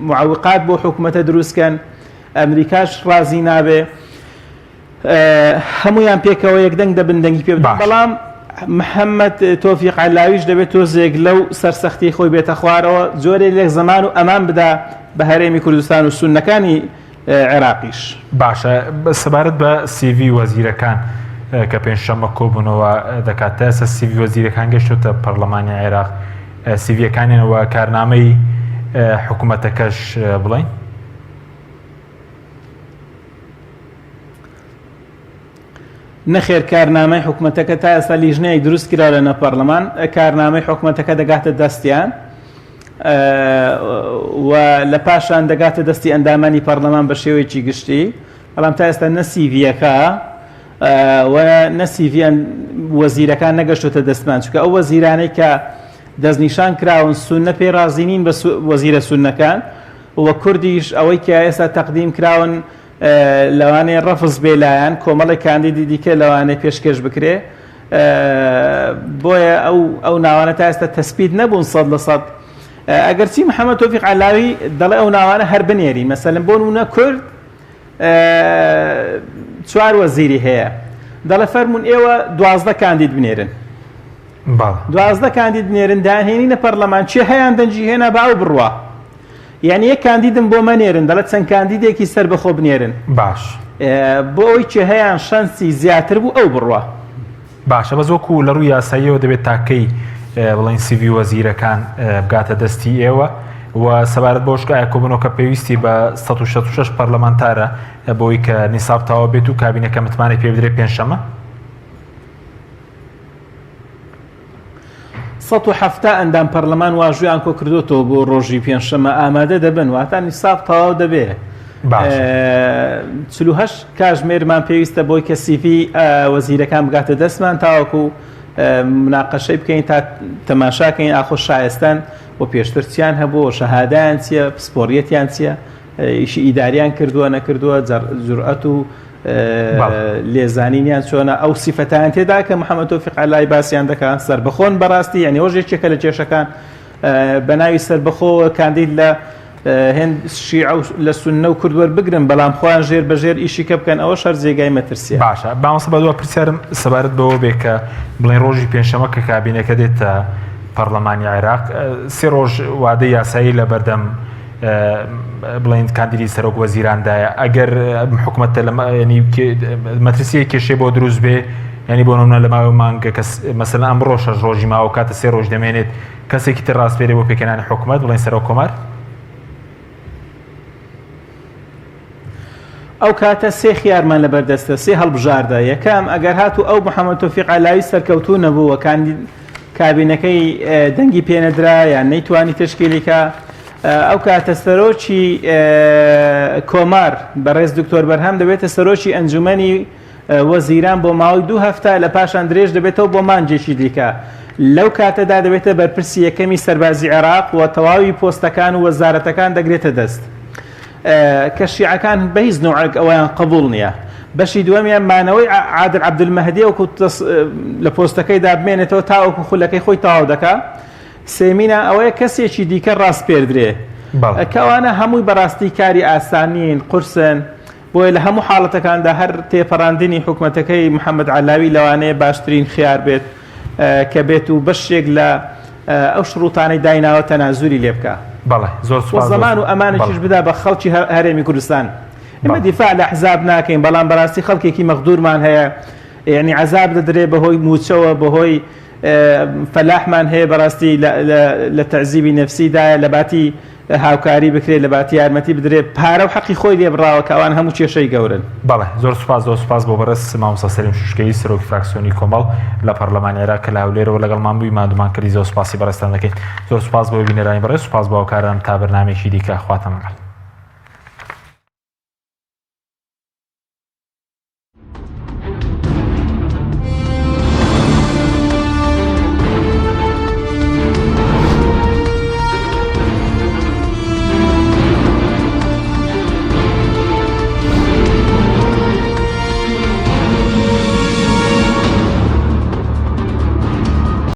معوقات بۆ حکومەتە دروستکەن، ئەمریکاش ڕازی نابێ، هەمویان پێکەوە یەکدەنگ دەبن دەنگی پێ بدەن. بەڵام محەممەد تۆفیق عەلاویش دەبێت تۆزێک لەو سەرسەختی خۆی بێتە خوارەوە، جۆرێک لێک زەمان و ئەمان بدا بە هەرێمی کوردستان و سوننەکانی عێراقیش. باشە، سەبارەت بە CV وەزیرەکان کە پێنجشەممە کۆبوونەوە دەکات، تا ئێستا CV وەزیرەکان گەشتوتە پەرلەمانی عێراق، CVەکانیانەوە کارنامەی حکوومەتەکەش بڵین؟ نەخێر کارنامەی حکوومەتەکە تا ئێستا لیژنەیەک دروست کرا لە نەپەرلەمان کارنامەی حکوومەتەکە دەگاتە دەستیان و لە پاشان دەگاتە دەستی ئەندامانی پەرلەمان بە شێوەیەکی گشتی بەڵام تا ئێستا نەسیڤیەکە و نەسیڤیان وەزیرەکان نەگەشتۆتە دەستمان چونکە ئەو وەزیرانەی کە دەستنیشان کراون سونە پێی رازی نین بە وەزیرە سونەکان وە کوردیش ئەوەی کە ئێستا تەقدیم کراون لەوانەیە ڕەفز بێ لایەن کۆمەڵی کاندیدی دیکە لەوانەیە پێشکەش بکرێ بۆیە ئەو ناوانە تا ئێستا تەسبیت نەبوون 100% ئەگەرچی محەممەد تۆفیق عەلاوی دەڵێ ئەو ناوانە هەر بنێری مەسەلەن بۆ نمونە کورد 4 وەزیری هەیە دەڵێ فەرمونون ئێوە 12 کاندید بنێرن 12 کاندید بنێرن داهێنینە پەرلەمان چێ هەیان دەنجی هێنا بە ئەو بڕوە یعنی یەک کاندیدم بۆ مەنێرن دەڵێت چەند کاندیدێکی سەر بەخۆ بنێرن باش بۆ ئەوی چێ هەیان شانسی زیاتر بوو ئەو بڕوە باشە بە زۆکو لە ڕووی یاساییەوە دەبێت تاکەی بڵین سیڤی وەزیرەکان بگاتە دەستی ئێوە و سەبارەت بۆشکە کۆبنەوەکە پێویستی بە 166 پەرلەمانتارە بۆی کە نیساب تاوا بێت و کابینەکە متمانەی پێ بدرێت پێنجشەمە 170 ئەندام پەرلەمان واژویان کۆ کردوتەوە بۆ ڕۆژی پێنجشەمە ئامادە دەبن واتە نیساب تاوا دەبێت 48 کاتژمێرمان پێویستە بۆی کە سیڤی وەزیرەکان بگاتە دەستمان تاوەکو مناقەشەی بکەین تا تەماشاکەین ئاخۆ شایستان و پێشتر چیان هەبوو شەهادایان چییە پسپۆڕیەتیان چییە ئیشی ئیداریان کردووە نەکردووە جورئەت و لێزانینیان چۆنە ئەو سیفەتیان تێدا کە محەممەد تۆفیق عەلای باسییان دەکەن سەربەخۆن بەڕاستی یعنی وەژێکێکە لە کێشەکان بە ناوی سەربەخۆ کاندید لە هێند شیعە و لە سوننە و کوردوەر بگرن بەڵام خۆیان ژێر بەژێر ئیشیکە بکەن ئەوە شەر جێگای مەترسیە باشە بامەسە بەدووە پرسیارم سەبارەت بەوە بێ کە بڵێن ڕۆژی پێنجشەمە کە کابینەکە دێتە پەرلەمانی عێراق 3 ڕۆژ وادەی یاسایی لە بەردەم بڵین کاندیدی سەرۆک وەزیراندایە ئەگەر حکوومەتە مەترسیە کێشێ بۆ دروست بێ ینی بۆ نمونە لە ماوەی مانگە کەس مەسەلەن ئەمڕۆ 6 ڕۆژی ماوە کاتە 3 ڕۆژ دەمێنێت کەسێکی تر ڕاستپێرێ بۆ پێکەنانی حکوومەت بڵین سەرۆک کۆمار ئەو کاتە 3 خیارمان لەبەردەستە 3 هەڵبژاردە یەکەم ئەگەر هاتوو ئەو محەممەد تۆفیق عەلاوی سەرکەوتوو نەبووە کابینەکەی دەنگی پێنەدرا یان نەیتوانی تشکیلیکە ئەو کاتە سەرۆکی کۆمار بەڕێز دکتۆر بەرهەم دەبێتە سەرۆکی ئەنجومەنی وەزیران بۆ ماوەی 2 هەفتە لە پاشان درێژ دەبێتەوە بۆ مانجێکی دیکە لەو کاتەدا دەبێتە بەرپرسی یەکەمی سەربازی عێراق و تەواوی پۆستەکان و وەزارەتەکان دەگرێتە دەست کە شیعەکان بە هیچ نوعێک ئەویان قبوڵ نییە بەشی دووەمیان مانەوەی عادل عەبدولمەهدی وەکو لە پۆستەکەیدا بمێنێتەوە تاوەکو خولەکەی خۆی تەواو دەکا سێمینە ئەوەیە کەسێکی دیکە ڕاست پێدرێ کەوانە هەمووی بەڕاستی کاری ئاسانین قورسن بۆیە لە هەموو حاڵەتەکاندا هەر تێپەڕاندنی حکوومەتەکەی محەممەد عەلاوی لەوانەیە باشترین خیار بێت کە بێت و بەشێک لە ئەو شروطانەی دایناوە تەنازوری لێ بکە زۆر زەمان و ئەمانەشیش بدا بە خەڵکی هەرێمی کوردستان ئێمە دیفاع لە حزاب ناکەین بەڵام بەڕاستی خەڵکێکی مەخدوورمان هەیە یعنی عەزاب دەدرێ بەهۆی موچەوە بەهۆی فەلاحمان هەیە بەڕاستی لە تەعزیبی نەفسیدایە لە باتی هاوکاری بکرێت لە باتی یارمەتی بدرێت پارە و حەقی خۆی لێ بڕاوە کەوان هەموو کێشەی گەورن بەڵێ زۆر سوپاس بۆ بەڕێز مامۆستا سەلیم شوشکەی سەرۆکی فراکسیۆنی کۆمەڵ لە پەرلەمانی عێراق کە لە هەولێرەوە لەگەڵمان بووی مادومان کردی زۆر سوپاسی بەڕێستان دەکەین زۆر سوپاس بۆ بینەرانی بەڕێز سوپاس بۆ ئەو کاران تا بەرنامێکی دیکە خواتەمەگەڵ